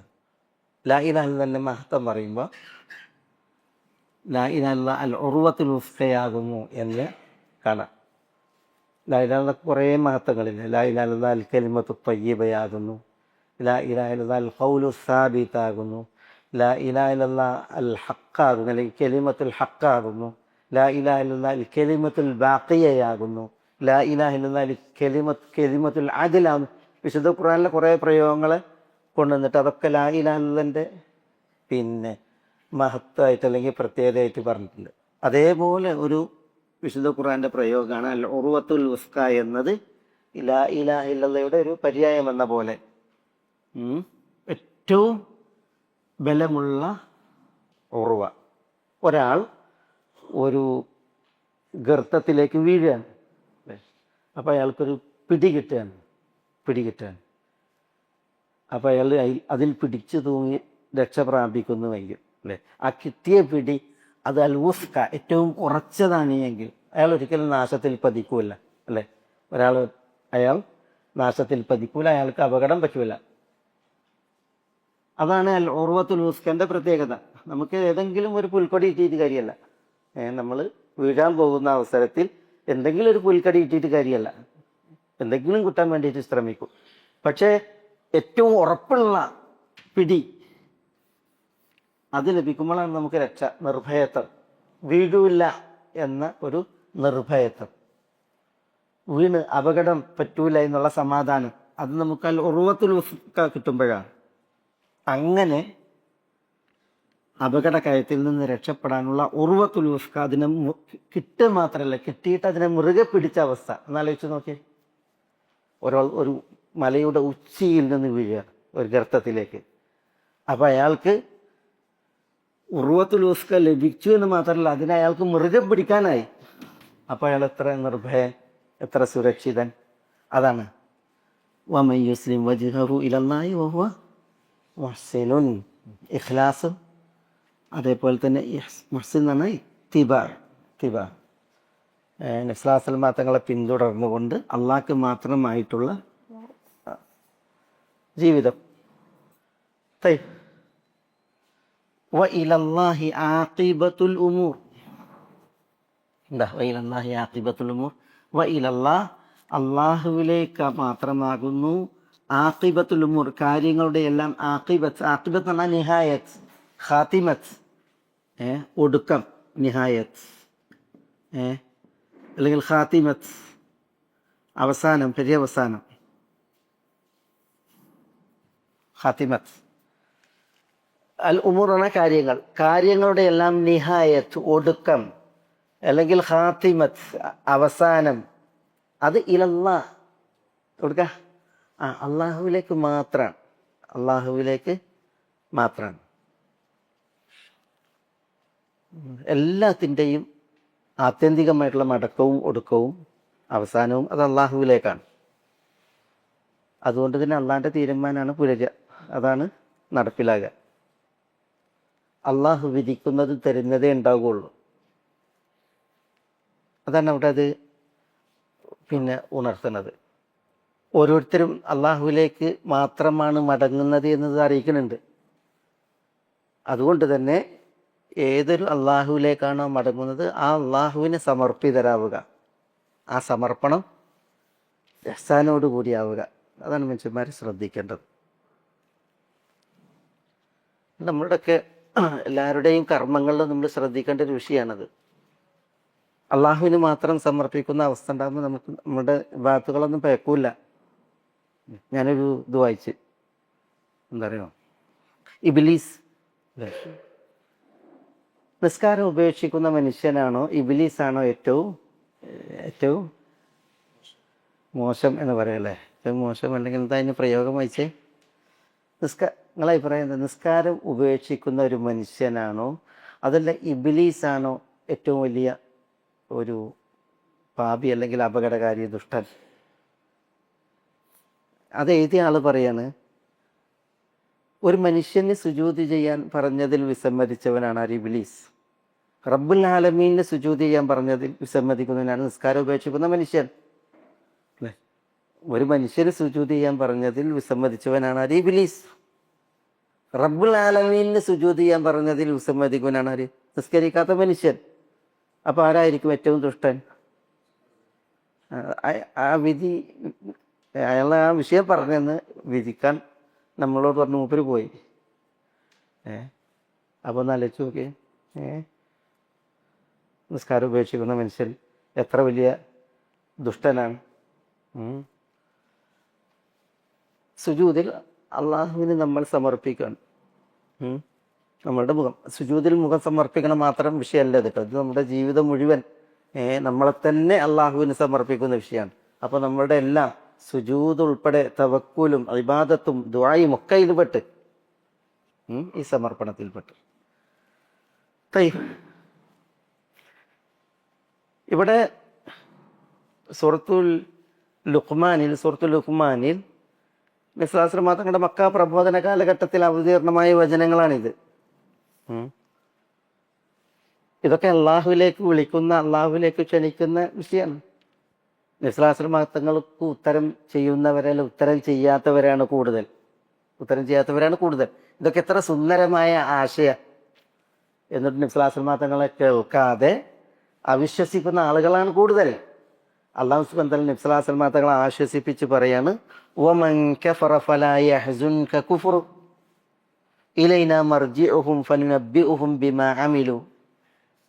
ലാ ഇലാഹ ഇല്ലല്ലാഹ് മഹത്വം പറയുമ്പോൾ ലാ ഇലാഹ ഇല്ലല്ലാഹ് അൽ ഉർവത്തുൽ ഉസ്കയാകുന്നു എന്ന് കാണാം. ലാ ഇലാഹ ഇല്ലല്ലാഹ് കുറേ മഹത്വങ്ങളില്ല. ലാ ഇലാഹ ഇല്ലല്ലാഹ് അൽ കലിമത്തു ത്വയ്യിബയാകുന്നു, ലാ ഇലാഹ ഇല്ലല്ലാഹ് അൽ ഖൗലു സാബിതാകുന്നു, ലാ ഇലാഹ ഇല്ലല്ലാഹ് അൽ ഹഖാകുന്നു, അല്ലെങ്കിൽ കലിമത്തുൽ ഹഖാകുന്നു, ലാ ഇലാഹ ഇല്ലല്ലാഹ് അൽ കലിമത്തുൽ ബാഖിയയാകുന്നു, ലാ ഇലാഹ ഇല്ലല്ലാഹ് അൽ കലിമത്തുൽ അദ്ലാകുന്നു. വിശുദ്ധ ഖുർആനിലെ കുറേ പ്രയോഗങ്ങൾ കൊണ്ടുവന്നിട്ട് അതൊക്കെ ലാ ഇലാഹ ഇല്ലല്ലാഹിൻ്റെ പിന്നെ മഹത്വമായിട്ട് അല്ലെങ്കിൽ പ്രത്യേകതയായിട്ട് പറഞ്ഞിട്ടുണ്ട്. അതേപോലെ ഒരു വിശുദ്ധ ഖുർആൻ്റെ പ്രയോഗമാണ് അൽ ഉർവത്തുൽ ഉസ്ക എന്നത് ലാ ഇലാഹ ഇല്ലല്ലാഹയുടെ ഒരു പര്യായം എന്ന പോലെ ഏറ്റവും ബലമുള്ള ഉർവ. ഒരാൾ ഒരു ഗർത്തത്തിലേക്ക് വീഴുകയാണ്, അപ്പോൾ അയാൾക്കൊരു പിടി കിട്ടുകയാണ്. അപ്പോൾ അയാൾ അതിൽ പിടിച്ചു തൂങ്ങി രക്ഷ പ്രാപിക്കുന്നുവെങ്കിൽ അല്ലേ, ആ കിട്ടിയ പിടി അത് അൽ ഉസ്ക ഏറ്റവും ഉറച്ചതാണ് എങ്കിൽ അയാൾ ഒരിക്കലും നാശത്തിൽ പതിക്കൂല അല്ലേ. അയാൾ നാശത്തിൽ പതിക്കൂല, അയാൾക്ക് അപകടം പറ്റൂല. അതാണ് അൽ ഉർവത്തുൽ ഉസ്കൻ്റെ പ്രത്യേകത. നമുക്ക് ഏതെങ്കിലും ഒരു പുൽക്കൊടി ഇട്ടിട്ട് കാര്യമല്ല, നമ്മൾ വീഴാൻ പോകുന്ന അവസരത്തിൽ എന്തെങ്കിലും ഒരു പുൽക്കടി ഇട്ടിട്ട് കാര്യമല്ല, എന്തെങ്കിലും കിട്ടാൻ വേണ്ടിയിട്ട് ശ്രമിക്കും. പക്ഷേ ഏറ്റവും ഉറപ്പുള്ള പിടി അത് ലഭിക്കുമ്പോഴാണ് നമുക്ക് രക്ഷ, നിർഭയത്വം, വീഴില്ല എന്ന ഒരു നിർഭയത്വം, വീണ് അപകടം പറ്റൂല എന്നുള്ള സമാധാനം, അത് നമുക്ക് അൽ ഉർവത്തുൽ ഉസ്ക കിട്ടുമ്പോഴാണ്. അങ്ങനെ അപകടകയത്തിൽ നിന്ന് രക്ഷപ്പെടാനുള്ള ഉർവത്തുൽ ഉസ്ക അതിനെ കിട്ടുക മാത്രമല്ല, കിട്ടിയിട്ട് അതിനെ മുറുകെ പിടിച്ച അവസ്ഥ എന്നാലോചിച്ച് നോക്കിയേ. ഒരു മലയുടെ ഉച്ചിയിൽ നിന്ന് വീഴുക ഒരു ഗർത്തത്തിലേക്ക്, അപ്പം അയാൾക്ക് ഉർവത്തുൽ ഉസ്ക ലഭിച്ചു എന്ന് മാത്രമല്ല അതിനെ അയാൾക്ക് മുറുകെ പിടിക്കാനായി. അപ്പം അയാൾ എത്ര നിർഭയൻ, എത്ര സുരക്ഷിതൻ. അതാണ് വമൻ യുസ്ലിം വജ്ഹഹു ഇലല്ലാഹി വഹുവ മുഹ്സിനുൻ. ഇഖ്ലാസും അതേപോലെ തന്നെ മുഹ്സിൻ എന്ന് പറഞ്ഞാൽ തിബ നസ്ലാസൽ തങ്ങളെ പിന്തുടർന്നുകൊണ്ട് അള്ളാഹ്ക്ക് മാത്രമായിട്ടുള്ള ജീവിതം. വ ഇലല്ലാഹി ആഖിബത്തുൽ ഉമൂർ. എന്താ വ ഇലല്ലാഹി ആഖിബത്തുൽ ഉമൂർ? വ ഇലല്ലാഹ്, അള്ളാഹുവിലേക്ക് മാത്രമാകുന്നു ആഖിബത്തുൽ ഉമൂർ, കാര്യങ്ങളുടെ എല്ലാം ആഖിബത്ത്. ആഖിബത്ത് എന്ന് പറഞ്ഞാൽ നിഹായത്ത്, ഖാത്തിമത്ത്, ഒടുക്കം, നിഹായത്ത് അല്ലെങ്കിൽ ഖാത്തിമത്ത്, അവസാനം, പര്യവസാനം, ഖാത്തിമത്ത്. അൽ ഉമൂർ എന്ന കാര്യങ്ങൾ, കാര്യങ്ങളുടെ എല്ലാം നിഹായത്ത്, ഒടുക്കം, അല്ലെങ്കിൽ ഖാത്തിമത്ത്, അവസാനം. അത് ഇലല്ലാഹ് കൊടുക്ക, അള്ളാഹുവിലേക്ക് മാത്രമാണ്, അള്ളാഹുവിലേക്ക് മാത്രമാണ്. എല്ലാത്തിൻ്റെയും ആത്യന്തികമായിട്ടുള്ള മടക്കവും ഒടുക്കവും അവസാനവും അത് അള്ളാഹുവിലേക്കാണ്. അതുകൊണ്ട് തന്നെ അള്ളാഹിൻ്റെ തീരുമാനമാണ് പുലരുക, അതാണ് നടപ്പിലാകുക. അള്ളാഹു വിധിക്കുന്നത് തരുന്നതേ ഉണ്ടാവുകയുള്ളൂ. അതാണ് അവിടെ അത് ഉണർത്തുന്നത്. ഓരോരുത്തരും അള്ളാഹുവിലേക്ക് മാത്രമാണ് മടങ്ങുന്നത് എന്നത് അറിയിക്കുന്നുണ്ട്. അതുകൊണ്ട് തന്നെ ഏതൊരു അള്ളാഹുവിലേക്കാണോ മടങ്ങുന്നത് ആ അള്ളാഹുവിന് സമർപ്പിതരാവുക, ആ സമർപ്പണം ഇഹ്സാനോടുകൂടിയാവുക. അതാണ് മനുഷ്യന്മാർ ശ്രദ്ധിക്കേണ്ടത്. നമ്മളുടെയൊക്കെ എല്ലാവരുടെയും കർമ്മങ്ങളിൽ നമ്മൾ ശ്രദ്ധിക്കേണ്ട ഒരു വിഷയമാണത്. അള്ളാഹുവിന് മാത്രം സമർപ്പിക്കുന്ന അവസ്ഥ ഉണ്ടാകുമ്പോൾ നമുക്ക് നമ്മുടെ വാക്കുകളൊന്നും പേക്കൂല. ഞാനൊരു ഇത് വായിച്ച്, എന്താ പറയുക, ഇബ്ലീസ്, നിസ്കാരം ഉപേക്ഷിക്കുന്ന മനുഷ്യനാണോ ഇബ്ലീസാണോ ഏറ്റവും മോശം എന്ന് പറയല്ലേ? ഏറ്റവും മോശം, അല്ലെങ്കിൽ എന്താ അതിന് പ്രയോഗം വായിച്ചേ? നിങ്ങളെ അഭിപ്രായം എന്താ? നിസ്കാരം ഉപേക്ഷിക്കുന്ന ഒരു മനുഷ്യനാണോ അതല്ല ഇബ്ലീസാണോ ഏറ്റവും വലിയ ഒരു പാപി അല്ലെങ്കിൽ അപകടകാരി, ദുഷ്ടൻ? അത് എഴുതിയ ആൾ പറയാണ്, ഒരു മനുഷ്യന് സുജൂദ് ചെയ്യാൻ പറഞ്ഞതിൽ വിസമ്മതിച്ചവനാണ് ആര്? ഇബ്ലീസ്. റബ്ബുൽ ആലമീനെ സുജൂദ് ചെയ്യാൻ പറഞ്ഞതിൽ വിസമ്മതിക്കുന്നവനാണ് നിസ്കാരം ഉപേക്ഷിക്കുന്ന മനുഷ്യൻ. അല്ലേ? ഒരു മനുഷ്യന് സുജൂദ് ചെയ്യാൻ പറഞ്ഞതിൽ വിസമ്മതിച്ചവനാണ് ആര്? ഇബ്ലീസ്. റബ്ബുൽ ആലമീനെ സുജൂദ് ചെയ്യാൻ പറഞ്ഞതിൽ വിസമ്മതിക്കുന്നവനാണ് ആര്? നിസ്കരിക്കാത്ത മനുഷ്യൻ. അപ്പോൾ ആരായിരിക്കും ഏറ്റവും ദുഷ്ടൻ? ആ വിധി, അയാൾ ആ വിഷയം പറഞ്ഞെന്ന് വിധിക്കാൻ നമ്മളോട് പറഞ്ഞ് മൂപ്പര് പോയി. അപ്പോൾ ഒന്ന് ആലോചിച്ച് നോക്കി, നിസ്കാരം ഉപേക്ഷിക്കുന്ന മനുഷ്യൻ എത്ര വലിയ ദുഷ്ടനാണ്. സുജൂദിൽ അള്ളാഹുവിന് നമ്മൾ സമർപ്പിക്കണം. നമ്മളുടെ സുജൂദിൽ മുഖം സമർപ്പിക്കണം മാത്രം വിഷയമല്ല കേട്ടോ. ഇത് നമ്മുടെ ജീവിതം മുഴുവൻ നമ്മളെ തന്നെ അള്ളാഹുവിന് സമർപ്പിക്കുന്ന വിഷയമാണ്. അപ്പോൾ നമ്മളുടെ എല്ലാം സുജൂദ് ഉൾപ്പെടെ തവക്കുലും ഇബാദത്തും ദുആയും ഒക്കെ ഇതിൽപ്പെട്ട്, ഈ സമർപ്പണത്തിൽപ്പെട്ട്. ഇവിടെ സൂറത്തുൽ ലുഖ്മാനിൽ നബി തങ്ങളുടെ മക്ക പ്രബോധന കാലഘട്ടത്തിൽ അവതീർണമായ വചനങ്ങളാണിത്. ഇതൊക്കെ അള്ളാഹുവിലേക്ക് വിളിക്കുന്ന, അള്ളാഹുവിലേക്ക് ക്ഷണിക്കുന്ന വിഷയമാണ്. നബി തങ്ങൾക്ക് ഉത്തരം ചെയ്യുന്നവരല്ല, ഉത്തരം ചെയ്യാത്തവരാണ് കൂടുതൽ. ഇതൊക്കെ എത്ര സുന്ദരമായ ആശയ. എന്നിട്ട് നബി തങ്ങളെ കേൾക്കാതെ അവിശ്വസിക്കുന്ന ആളുകളാണ് കൂടുതൽ. അള്ളാഹു സുബ്ഹാനഹു വ തആല നബി തങ്ങളെ ആശ്വസിപ്പിച്ച് പറയാണ്, വമൻ കഫറ ഫലാ യഹ്സുൻക കുഫ്റു ഇലൈനാ മർജിഉഹും ഫനുനബ്ബിഉഹും ബിമാ അമിലു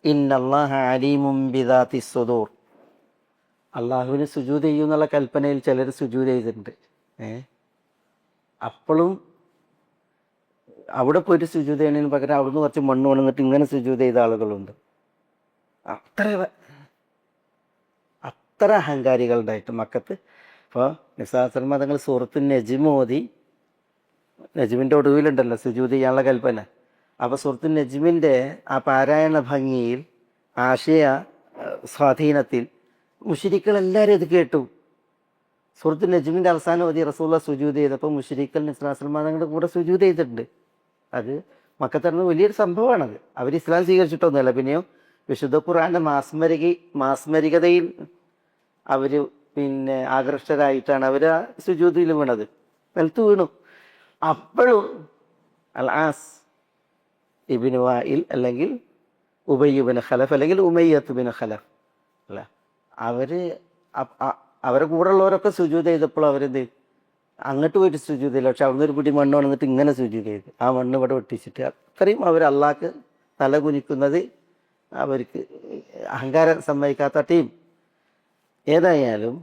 ഇന്നല്ലാഹ അലീമുൻ ബിദാത്തിസ് സുദൂർ. അള്ളാഹുവിന് സുജൂദ് ചെയ്യുന്നുള്ള കൽപ്പനയിൽ ചിലർ സുജൂദ് ചെയ്തിട്ടുണ്ട്. അപ്പോഴും അവിടെ പോയിട്ട് സുജൂദ് ചെയ്യുന്നതിന് പകരം അവിടുന്ന് കുറച്ച് മണ്ണ് കൊണ്ടുവന്നിട്ട് ഇങ്ങനെ സുജൂദ് ചെയ്ത ആളുകളുണ്ട്. അത്ര അഹങ്കാരികളുണ്ടായിട്ട് മക്കത്ത്. അപ്പോൾ നബി തങ്ങൾ സൂറത്തു നജ്മ് ഓതി, നജ്മിൻ്റെ ഒടുവിലുണ്ടല്ലോ സുജൂദ് ചെയ്യാനുള്ള കൽപ്പന. അപ്പോൾ സൂറത്തു നജ്മിൻ്റെ ആ പാരായണ ഭംഗിയിൽ, ആശയ സ്വാധീനത്തിൽ മുശ്രിക്കുകൾ എല്ലാവരും ഇത് കേട്ടു. സൂറത്തു നജ്മിൻ്റെ അവസാനം ഓതി റസൂലുള്ളാഹി സുജൂദ് ചെയ്തപ്പോൾ മുശ്രിക്കുകൾ നബി തങ്ങളുടെ കൂടെ സുജൂദ് ചെയ്തിട്ടുണ്ട്. അത് മക്കത്തറിന് വലിയൊരു സംഭവമാണത്. അവർ ഇസ്ലാം സ്വീകരിച്ചിട്ടൊന്നുമല്ല. പിന്നെയോ വിശുദ്ധ ഖുർആന്റെ മാസ്മരികതയിൽ അവർ പിന്നെ ആകർഷ്ടരായിട്ടാണ് അവർ ആ സുജൂദിൽ വീണത്. നിലത്ത് വീണു. അപ്പോഴും അൽ ആസ് ഇബ്നു വായിൽ അല്ലെങ്കിൽ ഉബയ്യ് ബിൻ ഖലഫ് അല്ലെങ്കിൽ ഉമയ്യത്ത് ബിൻ ഖലഫ് അല്ല, അവരെ കൂടെ ഉള്ളവരൊക്കെ സുജൂദ് ചെയ്തപ്പോൾ അവരെന്ത് ചെയ്തു? അങ്ങോട്ട് പോയിട്ട് സുജൂദ് ചെയ്യില്ല. പക്ഷെ അവിടുന്ന് ഒരു പിടി മണ്ണ് വന്നിട്ട് ഇങ്ങനെ സുജൂദ് ചെയ്ത് ആ മണ്ണ് ഇവിടെ വെട്ടിച്ചിട്ട് അത്രയും അവർ അള്ളാഹ്ക്ക് തല കുനിക്കുന്നത് അവർക്ക് അഹങ്കാരം സമ്മതിക്കാത്ത ടീം. ഏതായാലും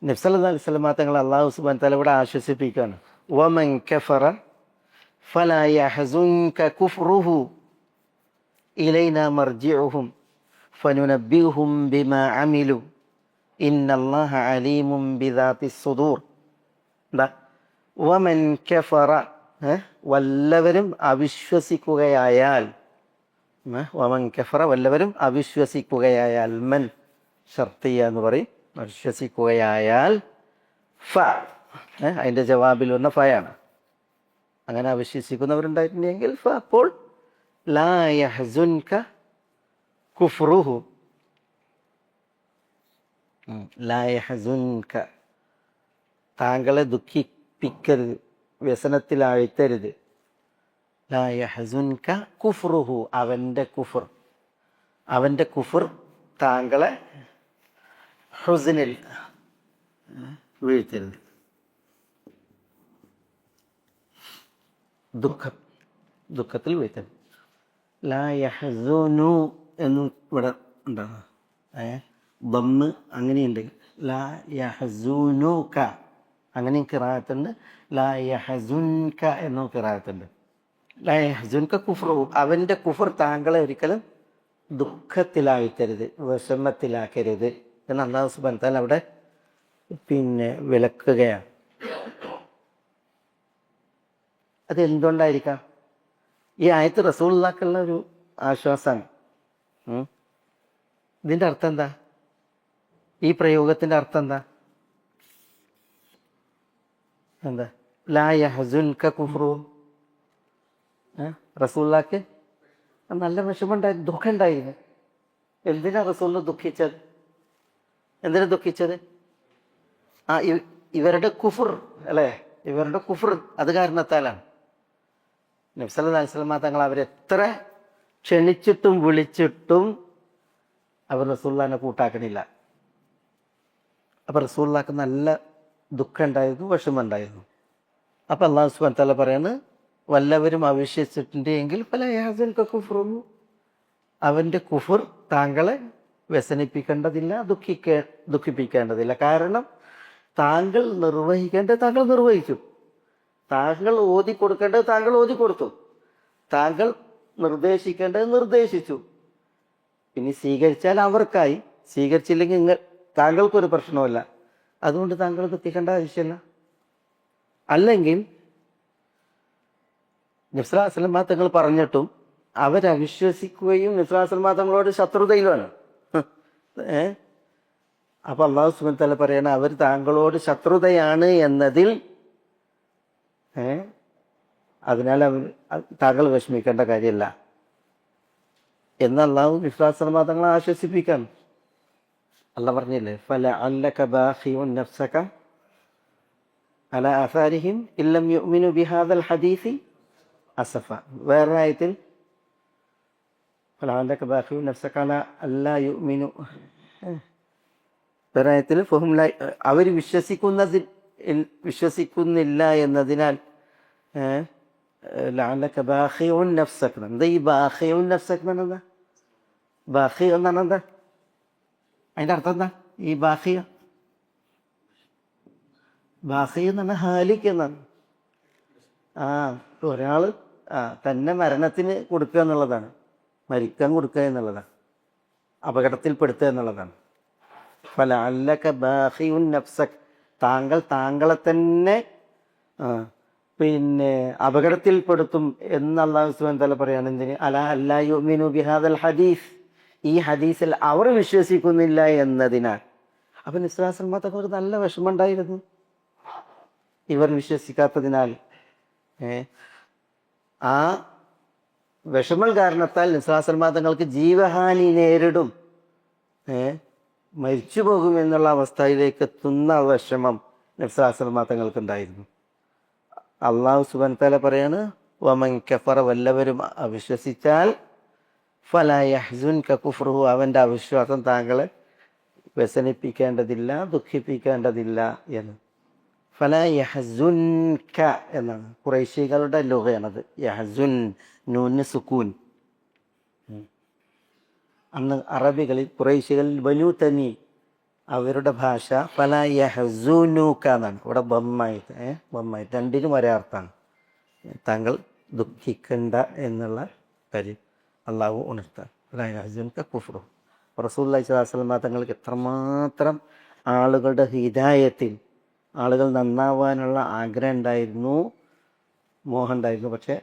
നബി സല്ലല്ലാഹു അലൈഹി വസല്ലം തങ്ങൾ അല്ലാഹു സുബ്ഹാനഹു വ തആല ഇവിടെ ആശ്വസിപ്പിക്കുകയാണ്. വമൻ കഫറ ഫലാ യഹ്സുൻക കുഫ്റുഹു ഇലൈനാ മർജിഉഹും ഫനുനബ്ബിഹും ബിമാ അമിലു ഇന്നല്ലാഹ അലീമുൻ ബിദാത്തിസ് സുദൂർ. എന്താ? വമൻ കഫറ, വല്ലവരും അവിശ്വസിക്കുകയായാൽ, വമൻ കഫറ വല്ലവരും അവിശ്വസിക്കുകയായാൽ, മൻ ഷർത്തിയ എന്ന് പറയും, വിശ്വസിക്കുകയായാൽ, ഫ അതിൻ്റെ ജവാബിൽ വന്ന ഫയാണ്. അങ്ങനെ അവിശ്വസിക്കുന്നവരുണ്ടായിട്ടുണ്ടെങ്കിൽ ഫ അപ്പോൾ ലാ യഹ്സുൻക കുഫ്റുഹു, ലാ യഹ്സുൻക താങ്കളെ ദുഃഖിപ്പിക്കരുത്, വ്യസനത്തിലാഴ്ത്തരുത്. ലാ യഹ്സുൻക കുഫ്റുഹു അവൻ്റെ കുഫർ താങ്കളെ ഹുസ്നിൽ വീഴ്ത്തരുത്. ദുഃഖത്തിൽ വീഴ്ത്തരുത്. ലാ യഹ്സുനു എന്നും ഇവിടെ ഉണ്ടാകും. ദമ്മ് അങ്ങനെയുണ്ടെങ്കിൽ ലാ യഹ്സുനുക അങ്ങനെയും ഖിറാഅത്തുണ്ട്. ലാ യഹ്സുൻക എന്നും ഖിറാഅത്തുണ്ട്. ലാ യഹ്സുൻക കുഫ്റുഹു അവൻ്റെ കുഫർ താങ്കളെ ഒരിക്കലും ദുഃഖത്തിലാഴ്ത്തരുത്, വിഷമത്തിലാക്കരുത് എന്ന് അല്ലാഹു സുബ്ഹാനഹു വ തആല അവിടെ പിന്നെ വിലക്കുകയാണ്. അതെന്തുകൊണ്ടായിരിക്കാം? ഈ ആയത്ത് റസൂലുള്ളാഹിക്കുള്ള ഒരു ആശ്വാസമാണ്. ഇതിൻ്റെ അർത്ഥം എന്താ? ഈ പ്രയോഗത്തിൻ്റെ അർത്ഥം എന്താ? ലാ യഹ്സുൻക കുഫ്റുഹു, റസൂലുള്ളാഹിക്ക് നല്ല വിഷമമുണ്ടായിരുന്നു, ദുഃഖം ഉണ്ടായിരുന്നു. എന്തിനാ റസൂലിനെ ദുഃഖിച്ചത്? എന്തിനാ ദുഃഖിച്ചത്? ഇവരുടെ കുഫർ അല്ലേ, ഇവരുടെ കുഫർ അത് കാരണത്താലാണ്. നബി സല്ലല്ലാഹു അലൈഹി വസല്ലം തങ്ങൾ അവരെത്ര ക്ഷണിച്ചിട്ടും വിളിച്ചിട്ടും അവർ റസൂലുള്ളാഹിനെ കൂട്ടാക്കണില്ല. അപ്പം റസൂലുള്ളാഹിക്ക് നല്ല ദുഃഖം ഉണ്ടായിരുന്നു, വിഷമം ഉണ്ടായിരുന്നു. അപ്പം അല്ലാഹു സുബ്ഹാനഹു വ തആല പറയാണ്, വല്ലവരും അവിശ്വസിച്ചിട്ടുണ്ടെങ്കിൽ ഫലാ യഹ്സുൻക കുഫ്റുഹു അവൻ്റെ കുഫർ താങ്കളെ വ്യസനിപ്പിക്കേണ്ടതില്ല, ദുഃഖിപ്പിക്കേണ്ടതില്ല. കാരണം താങ്കൾ നിർവഹിക്കേണ്ടത് താങ്കൾ നിർവഹിച്ചു, താങ്കൾ ഓതി കൊടുക്കേണ്ടത് താങ്കൾ ഓതി കൊടുത്തു, താങ്കൾ നിർദ്ദേശിക്കേണ്ടത് നിർദ്ദേശിച്ചു. ഇനി സ്വീകരിച്ചാൽ അവർക്കായി, സ്വീകരിച്ചില്ലെങ്കിൽ താങ്കൾക്കൊരു പ്രശ്നവുമില്ല. അതുകൊണ്ട് താങ്കൾ ദുഃഖിക്കേണ്ട ആവശ്യമില്ല. അല്ലെങ്കിൽ നബി സല്ലല്ലാഹു അലൈഹി വസല്ലം തങ്ങൾ പറഞ്ഞിട്ടും അവരവിശ്വസിക്കുകയും നബി സല്ലല്ലാഹു അലൈഹി വസല്ലം തങ്ങളോട് ശത്രുതയിലാണ്. അപ്പം അല്ലാഹു സുബ്ഹാനഹു വ തആല പറയണ അവർ താങ്കളോട് ശത്രുതയാണ് എന്നതിൽ അതിനാൽ താങ്കൾ വിഷമിക്കേണ്ട കാര്യമില്ല എന്ന് അല്ലാഹു നബി സല്ലല്ലാഹു അലൈഹി വസല്ലം തങ്ങളെ ആശ്വസിപ്പിക്കാൻ. അല്ലാഹ് പറഞ്ഞില്ലേ, ഫലഅല്ലക ബാഖിഉൻ നഫ്സക അലാ ആസാരിഹിം ഇല്ലം യുഅ്മിനു ബിഹാദൽ ഹദീസി അസഫ. വേറെ ആയത്തിൽ ഫലഅല്ലക ബാഖിഉൻ നഫ്സക അലാ അല്ലാ യുഅ്മിനു, വേറെ ആയത്തിൽ ഫഹും ലാ, അവർ വിശ്വസിക്കുന്നില്ല എന്നതിനാൽ ലഅല്ലക ബാഖിഉൻ നഫ്സക. എന്താ ഈ ബാഖിഉൻ നഫ്സക എന്താ? ബാഖി എന്നാണ് എന്താ അതിൻ്റെ അർത്ഥം? എന്താ ഈ ബാഖി എന്ന് പറഞ്ഞാൽ ഹാലിക്ക് എന്നാണ്. ഒരാൾ തന്നെ മരണത്തിന് കൊടുക്കുക എന്നുള്ളതാണ്, മരിക്കാൻ കൊടുക്കുക എന്നുള്ളതാണ്, അപകടത്തിൽപ്പെടുത്തുക എന്നുള്ളതാണ്. ഫലഅല്ലക ബാഖിഉൻ നഫ്സക താങ്കൾ താങ്കളെ തന്നെ പിന്നെ അപകടത്തിൽപ്പെടുത്തും എന്ന് അല്ലാഹു സുബ്ഹാനഹു വ തആല പറയാണ്. എന്തിന്? അലാ അല്ലാ യുഅ്മിനു ബിഹാദൽ ഹദീസ്, ഈ ഹദീസിൽ അവർ വിശ്വസിക്കുന്നില്ല എന്നതിനാൽ. അപ്പം നബി സല്ലല്ലാഹു അലൈഹി വസല്ലം തങ്ങൾക്ക് നല്ല വിഷമമുണ്ടായിരുന്നു ഇവർ വിശ്വസിക്കാത്തതിനാൽ. ആ വിഷമം കാരണത്താൽ നിസ്ലാസൽമാ തങ്ങൾക്ക് ജീവഹാനി നേരിടും, മരിച്ചു പോകുമെന്നുള്ള അവസ്ഥയിലേക്ക് എത്തുന്ന വിഷമം നിസ്ലാസൽമാ തങ്ങൾക്കുണ്ടായിരുന്നു. അള്ളാഹു സുബ്ഹാനഹു വതആല പറയാണ്, വമൻ കഫറ, വല്ലവരും അവിശ്വസിച്ചാൽ, ഫലാ യഹ്സുൻക കുഫ്റുഹു, അവൻ്റെ അവിശ്വാസം താങ്കളെ വ്യസനിപ്പിക്കേണ്ടതില്ല, ദുഃഖിപ്പിക്കേണ്ടതില്ല എന്ന്. ഫലാ യഹ്സുൻക എന്നാണ് ഖുറൈശികളുടെ ലുഗയാണത്. യഹ്സുൻ, നൂന് സുക്കൂൻ. അന്ന് അറബികളിൽ ഖുറൈശികളിൽ ബനൂ തമീം അവരുടെ ഭാഷ ഫലാ യഹ്സുനുക എന്നാണ്. ഇവിടെ ബമ്മായിട്ട് ബമ്മായിട്ട് രണ്ടിനും ഒരേ അർത്ഥമാണ്. താങ്കൾ ദുഃഖിക്കണ്ട എന്നുള്ള കാര്യം അള്ളാഹു ഉണർത്താൻ. ഫലാ യഹ്സുൻക കുഫ്റുഹു. റസൂലുള്ളാഹി സ്വല്ലല്ലാഹു അലൈഹി വസല്ലം തങ്ങൾക്ക് എത്രമാത്രം ആളുകളുടെ ഹിദായത്തിൽ, ആളുകൾ നന്നാവാനുള്ള ആഗ്രഹം ഉണ്ടായിരുന്നു, മോഹം ഉണ്ടായിരുന്നു. പക്ഷേ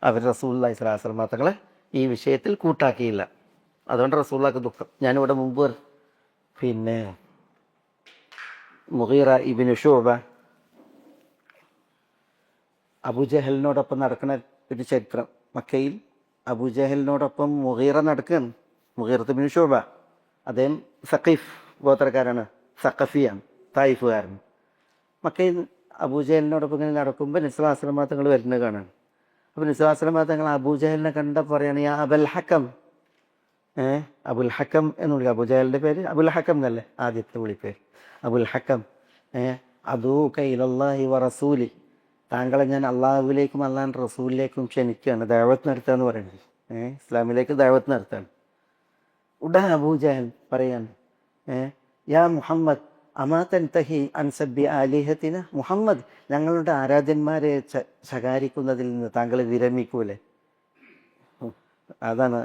അവർ റസൂലുള്ളാഹി സ്വല്ലല്ലാഹു അലൈഹി വസല്ലം തങ്ങളെ ഈ വിഷയത്തിൽ കൂട്ടാക്കിയില്ല. അതുകൊണ്ട് റസൂലുള്ളാഹിക്ക് ദുഃഖം. ഞാനിവിടെ മുമ്പ് മുഗീറ ഇബ്നു ശുഅബ അബൂജഹലിനോടൊപ്പം നടക്കുന്ന ഒരു ചരിത്രം. മക്കയിൽ അബൂജഹലിനോടൊപ്പം മുഗീറ നടക്കുകയാണ്. മുഗീറത്ത് ഇബ്നു ശുഅബ, അദ്ദേഹം സഖീഫ് ഗോത്രക്കാരാണ്, സഖഫിയാണ്, തായിഫുകാരൻ. മക്കയിൽ അബൂജഹലിനോടൊപ്പം ഇങ്ങനെ നടക്കുമ്പോൾ നബി സല്ലല്ലാഹു അലൈഹി വസല്ലം തങ്ങൾ വരുന്നത് കാണാൻ. അപ്പോൾ നബി സല്ലല്ലാഹു അലൈഹി വസല്ലം തങ്ങൾ അബൂജഹലിനെ കണ്ട പറയാണ്, യാ അബൽ ഹക്കം. അബുൽ ഹക്കം എന്ന് വിളിക്കുക. അബൂജഹലിൻ്റെ പേര് അബുൽ ഹക്കം എന്നല്ലേ ആദ്യത്തെ വിളിപ്പേര്. അബുൽ ഹക്കം, അദൂക ഇലല്ലാഹി വ റസൂലി, താങ്കളെ ഞാൻ അള്ളാഹുവിലേക്കും അള്ളാഹിൻ്റെ റസൂലിലേക്കും ക്ഷണിക്കുകയാണ്, ദഅവത്ത് നടത്തുക എന്ന് പറയുന്നത്. ഇസ്ലാമിലേക്ക് ദഅവത്ത് നടത്തുകയാണ്. ഉടൻ അബൂജഹൽ പറയാണ്, യാ മുഹമ്മദ് അമാ തൻതഹി അൻ സബ്ബി ആലിഹത്തിന, മുഹമ്മദ് ഞങ്ങളുടെ ആരാധ്യന്മാരെ ശകാരിക്കുന്നതിൽ നിന്ന് താങ്കൾ വിരമിക്കൂലേ? അതാണ്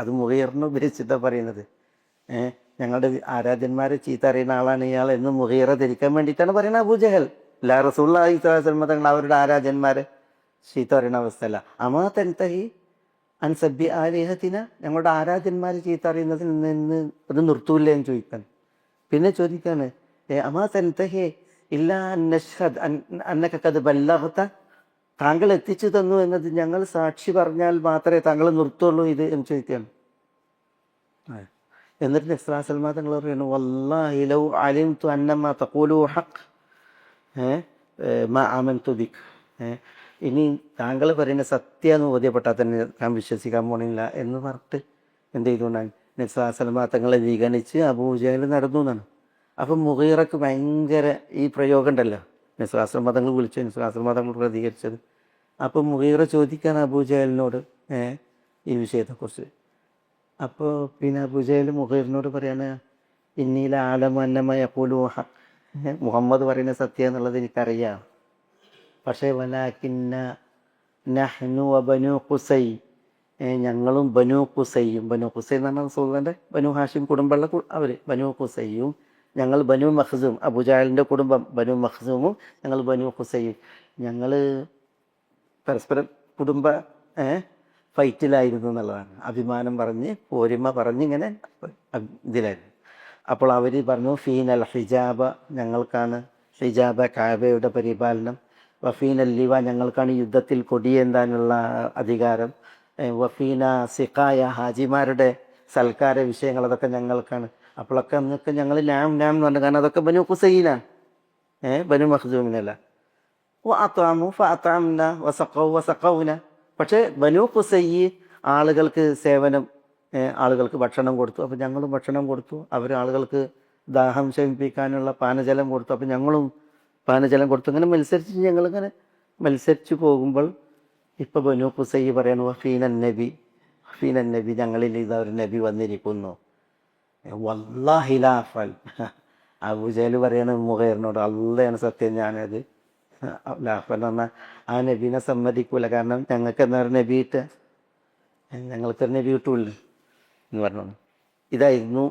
അത് മുഗീറിനെ ഉപരിച്ചിട്ടാണ് പറയുന്നത്. ഞങ്ങളുടെ ആരാധ്യന്മാരെ ചീത്ത അറിയുന്ന ആളാണ് ഇയാൾ എന്ന് മുഗീറ ധരിക്കാൻ വേണ്ടിയിട്ടാണ് പറയുന്നത് അബൂജഹൽ. ലാ റസൂലുള്ളാഹി സ്വല്ലല്ലാഹു അലൈഹി വസല്ലം തങ്ങൾ അവരുടെ ആരാധ്യന്മാരെ ചീത്ത അറിയുന്ന അവസ്ഥയല്ല. അമാ തൻതഹി അൻ സബ്ബി ആലിഹത്തിന, ഞങ്ങളുടെ ആരാധ്യന്മാരെ ചീത്ത അറിയുന്നതിൽ നിന്ന് അത് നിർത്തൂല്ലേ എന്ന് ചോദിക്കാൻ. പിന്നെ ചോദിക്കാണ്, അമാ തൻതഹി ഇല്ലാ അൻ നശ്ഹദ് അന്നക ഖദ് ബല്ലഗ്ത, താങ്കൾ എത്തിച്ചു തന്നു എന്നത് ഞങ്ങൾ സാക്ഷി പറഞ്ഞാൽ മാത്രമേ താങ്കൾ നിർത്തുള്ളൂ ഇത് എന്ന് ചോദിക്കുകയാണ്. എന്നിട്ട് നബി സല്ലല്ലാഹു അലൈഹി വസല്ലം തങ്ങൾ പറയുന്നു, വല്ലാഹി ലൗ അലിംതു അന്നമാ തഖൂലു ഹഖ് മാ ആമൻതു ബിക്, ഇനി താങ്കൾ പറയുന്ന സത്യമെന്ന് ബോധ്യപ്പെട്ടാൽ തന്നെ ഞാൻ വിശ്വസിക്കാൻ പോണില്ല എന്ന് പറഞ്ഞിട്ട് എന്ത് ചെയ്തുകൊണ്ടാണ് നബി സല്ലല്ലാഹു അലൈഹി വസല്ലം തങ്ങളെ വിഗണിച്ച് അബൂജഹൽ നടന്നു എന്നാണ്. അപ്പം മുഗീറക്ക് ഭയങ്കര ഈ പ്രയോഗം ഉണ്ടല്ലോ, നബി സല്ലല്ലാഹു അലൈഹി വസല്ലം തങ്ങൾ വിളിച്ചു, നബി സല്ലല്ലാഹു അലൈഹി വസല്ലം തങ്ങൾ പ്രതികരിച്ചത്. അപ്പം മുഗീറ ചോദിക്കാൻ അബൂജഹലിനോട് ഈ വിഷയത്തെക്കുറിച്ച്. അപ്പോൾ പിന്നെ അബൂജഹൽ മുഗീറിനോട് പറയാണ്, ഇന്നീല ആലമു അന്നമ യഖൂലു ഹഖ്, മുഹമ്മദ് പറയുന്ന സത്യം എന്നുള്ളത് എനിക്കറിയാം. പക്ഷേ വലാകിന്ന നഹ്നു വ ബനൂ ഖുസൈ, ഞങ്ങളും ബനൂ ഖുസൈയും, ബനൂ ഖുസൈ എന്ന് പറഞ്ഞാൽ റസൂലുള്ളാഹിന്റെ ബനൂ ഹാഷിം കുടുംബമുള്ള അവർ, ബനൂ ഖുസൈയും ഞങ്ങൾ ബനൂ മഖ്സൂം, അബൂജഹലിൻ്റെ കുടുംബം ബനൂ മഖ്സൂമും ഞങ്ങൾ ബനൂ ഖുസൈയും, ഞങ്ങൾ പരസ്പരം കുടുംബ ഫൈറ്റിലായിരുന്നു എന്നുള്ളതാണ്. അഭിമാനം പറഞ്ഞ് പോരിമ പറഞ്ഞ് ഇങ്ങനെ ഇതിലായിരുന്നു. അപ്പോൾ അവർ പറഞ്ഞു, ഫീനൽ ഹിജാബ, ഞങ്ങൾക്കാണ് ഹിജാബ കാബയുടെ പരിപാലനം, വഫീൻ അല്ലിവ, ഞങ്ങൾക്കാണ് യുദ്ധത്തിൽ കൊടിയേന്താനുള്ള അധികാരം, വഫീന സിഖായ, ഹാജിമാരുടെ സൽക്കാര വിഷയങ്ങൾ അതൊക്കെ ഞങ്ങൾക്കാണ്. അപ്പോഴൊക്കെ അന്നൊക്കെ ഞങ്ങൾ നാം നാം എന്ന് പറഞ്ഞു, കാരണം അതൊക്കെ ബനൂ ഖുസൈലാണ്, ബനൂ മഖ്സൂമിനല്ല. വഅത്അമു ഫഅത്അംന വസഖൗ വസഖൗന, പക്ഷേ ബനൂ ഖുസൈ ആളുകൾക്ക് സേവനം, ആളുകൾക്ക് ഭക്ഷണം കൊടുത്തു, അപ്പോൾ ഞങ്ങളും ഭക്ഷണം കൊടുത്തു. അവർ ആളുകൾക്ക് ദാഹം ശമിപ്പിക്കാനുള്ള പാനജലം കൊടുത്തു, അപ്പോൾ ഞങ്ങളും പാനജലം കൊടുത്തു. ഇങ്ങനെ മത്സരിച്ച് ഞങ്ങളിങ്ങനെ മത്സരിച്ച് പോകുമ്പോൾ ഇപ്പോൾ ബനൂ ഖുസൈ പറയണു, ഫീനൻ നബി, ഫീനൻ നബി, ഞങ്ങളിൽ ഇതാ ഒരു നബി വന്നിരിക്കുന്നു. വല്ലാഹി ലാ അഫ്അൽ, അബൂജഹൽ പറയണ മുഗീറിനോട്, അള്ളയാണ് സത്യം, ഞാനത് ലാഫൽ എന്ന് പറഞ്ഞാൽ ആ നബീനെ സമ്മതിക്കൂല, കാരണം ഞങ്ങൾക്ക് എന്നാ ഒരു നബി കിട്ടുക, ഞങ്ങൾക്കൊരു നബി കിട്ടൂല്ല എന്ന് പറഞ്ഞു. ഇതായിരുന്നു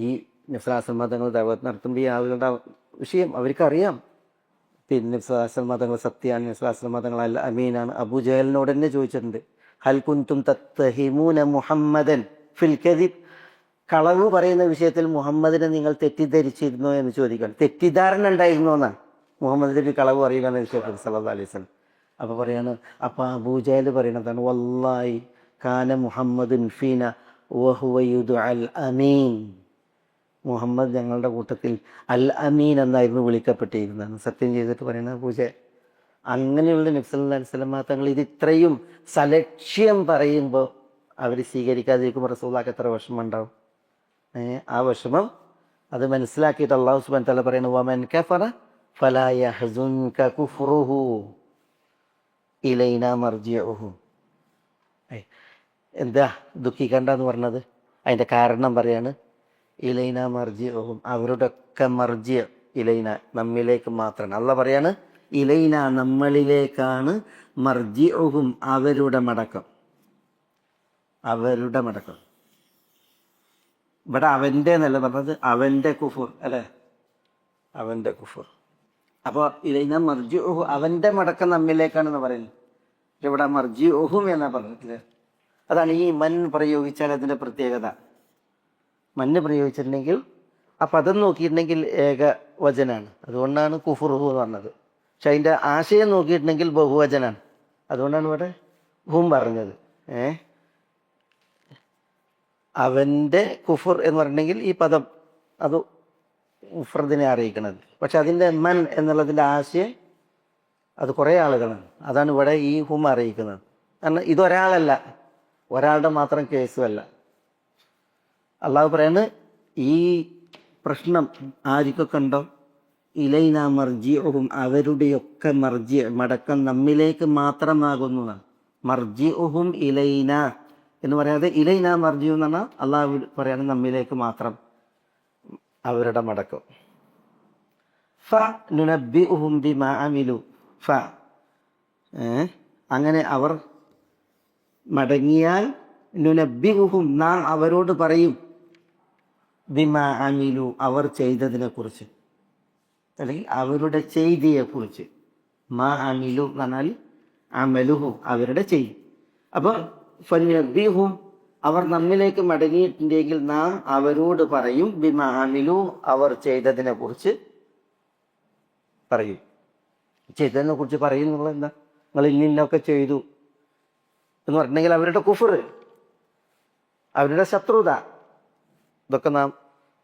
ഈ നബി മതങ്ങൾ ദഅവത്ത് നടത്തുമ്പോൾ ഈ ആളുകളുടെ വിഷയം അവർക്കറിയാം. പിന്നെ നബി മതങ്ങൾ സത്യമാണ്, നബി മതങ്ങൾ അൽ അമീനാണ്. അബൂജഹലിനോട് തന്നെ ചോദിച്ചിട്ടുണ്ട്, ഹൽ കുൻതും തത്തഹിമൂന മുഹമ്മദൻ ഫിൽ കദിബ്, കളവ് പറയുന്ന വിഷയത്തിൽ മുഹമ്മദിനെ നിങ്ങൾ തെറ്റിദ്ധരിച്ചിരുന്നോ എന്ന് ചോദിക്കണം. തെറ്റിദ്ധാരണ ഉണ്ടായിരുന്നോ എന്നാണ് മുഹമ്മദ് നബി കളവ് അറിയില്ലെന്ന് വിശ്വസിച്ചു സല്ലല്ലാഹു അലൈഹി വസല്ലം. അപ്പോൾ പറയാണ്, അപ്പോൾ അബൂജഹൽ പറയണതാണ് വല്ലാഹി കാന മുഹമ്മദുൻ ഫീന വഹുവ യുദ്അൽ അമീൻ. മുഹമ്മദ് ഞങ്ങളുടെ കൂട്ടത്തിൽ അൽ അമീൻ എന്നായിരുന്നു വിളിക്കപ്പെട്ടിരുന്നത്. സത്യം ചെയ്തിട്ട് പറയുന്നത് അബൂജഹൽ. അങ്ങനെയുള്ള നബി സല്ലല്ലാഹു അലൈഹി വസല്ലം തങ്ങൾ ഇത് ഇത്രയും സലക്ഷ്യം പറയുമ്പോൾ അവർ സ്വീകരിക്കാതിരിക്കുമ്പോൾ റസൂലുള്ളാഹിക്ക് എത്ര വിഷമം ഉണ്ടാവും. ആ വിഷമം അത് മനസ്സിലാക്കിയിട്ട് അല്ലാഹു സുബ്ഹാനഹു വ തആല പറയുന്നു വമൻ കഫറ ഫലാ യഹ്സുൻക കുഫ്റുഹു ഇലൈനാ മർജിഉഹു. എന്താ ദുഃഖിക്കണ്ടെന്ന് പറഞ്ഞത്? അതിൻ്റെ കാരണം പറയാണ് ഇലൈന മർജിഉഹും, അവരുടെ ഒക്കെ മർജി ഇലൈന, നമ്മിലേക്ക് മാത്രമാണ്. അള്ളാഹ് പറയാണ് ഇലൈന, നമ്മളിലേക്കാണ് മർജിഉഹും, അവരുടെ മടക്കം. അവരുടെ മടക്കം. ഇവിടെ അവൻ്റെ എന്നല്ല പറഞ്ഞത്, അവൻ്റെ കുഫുർ അല്ലേ, അവൻ്റെ കുഫുർ. അപ്പോൾ ഇലൈന മർജിഉഹു, അവൻ്റെ മടക്കം നമ്മിലേക്കാണെന്ന് പറയുന്നത്. ഇവിടെ മർജിഉഹും എന്നാ പറഞ്ഞിട്ടില്ലേ. അതാണ് ഈ മൻ പ്രയോഗിച്ചാൽ അതിൻ്റെ പ്രത്യേകത. മന്ന് പ്രയോഗിച്ചിട്ടുണ്ടെങ്കിൽ ആ പദം നോക്കിയിട്ടുണ്ടെങ്കിൽ ഏകവചനാണ്, അതുകൊണ്ടാണ് കുഫുറുഹു എന്ന് പറഞ്ഞത്. പക്ഷെ അതിൻ്റെ ആശയം നോക്കിയിട്ടുണ്ടെങ്കിൽ ബഹുവചനാണ്, അതുകൊണ്ടാണ് ഇവിടെ ഹും പറഞ്ഞത്. അവൻ്റെ കുഫുർ എന്ന് പറഞ്ഞിട്ടുണ്ടെങ്കിൽ ഈ പദം അത് മുഫ്രദിനെ അറിയിക്കണത്. പക്ഷെ അതിൻ്റെ മൻ എന്നുള്ളതിൻ്റെ ആശയം അത് കുറേ ആളുകളാണ്, അതാണ് ഇവിടെ ഈ ഹും അറിയിക്കുന്നത്. കാരണം ഇതൊരാളല്ല, ഒരാളുടെ മാത്രം കേസുമല്ല. അള്ളാഹു പറയുന്നത് ഈ പ്രശ്നം ആർക്കൊക്കെ ഉണ്ടോ ഇലൈന മർജിഉഹും, അവരുടെയൊക്കെ മടക്കം നമ്മിലേക്ക് മാത്രമാകുന്നതാണ്. മർജിഉഹും ഇലൈന എന്ന് പറയാതെ ഇലൈന മർജിഉ എന്ന് പറഞ്ഞാൽ അള്ളാഹു പറയാണ് നമ്മിലേക്ക് മാത്രം അവരുടെ മടക്കം. ഫ നുനബ്ബിഉഹും ബിമാ അമിലു. ഫ അങ്ങനെ അവർ മടങ്ങിയാൽ നുനബ്ബിഉഹും, നാം അവരോട് പറയും ബിമാ അമിലു, അവർ ചെയ്തതിനെ കുറിച്ച്, അല്ലെങ്കിൽ അവരുടെ ചെയ്തിയെക്കുറിച്ച്. മാ അമിലു എന്ന് പറഞ്ഞാൽ അമലുഹു, അവരുടെ ചെയ്തി. അപ്പോൾ ഫനുനബ്ബിഹും, അവർ നമ്മിലേക്ക് മടങ്ങിയിട്ടുണ്ടെങ്കിൽ നാം അവരോട് പറയും ബിമാ അമിലു, അവർ ചെയ്തതിനെ കുറിച്ച് പറയും. ചെയ്തതിനെ കുറിച്ച് പറയുന്നുള്ള എന്താ, നിങ്ങൾ ഇന്നൊക്കെ ചെയ്തു എന്ന് പറഞ്ഞിട്ടുണ്ടെങ്കിൽ അവരുടെ കുഫർ, അവരുടെ ശത്രുത, ഇതൊക്കെ നാം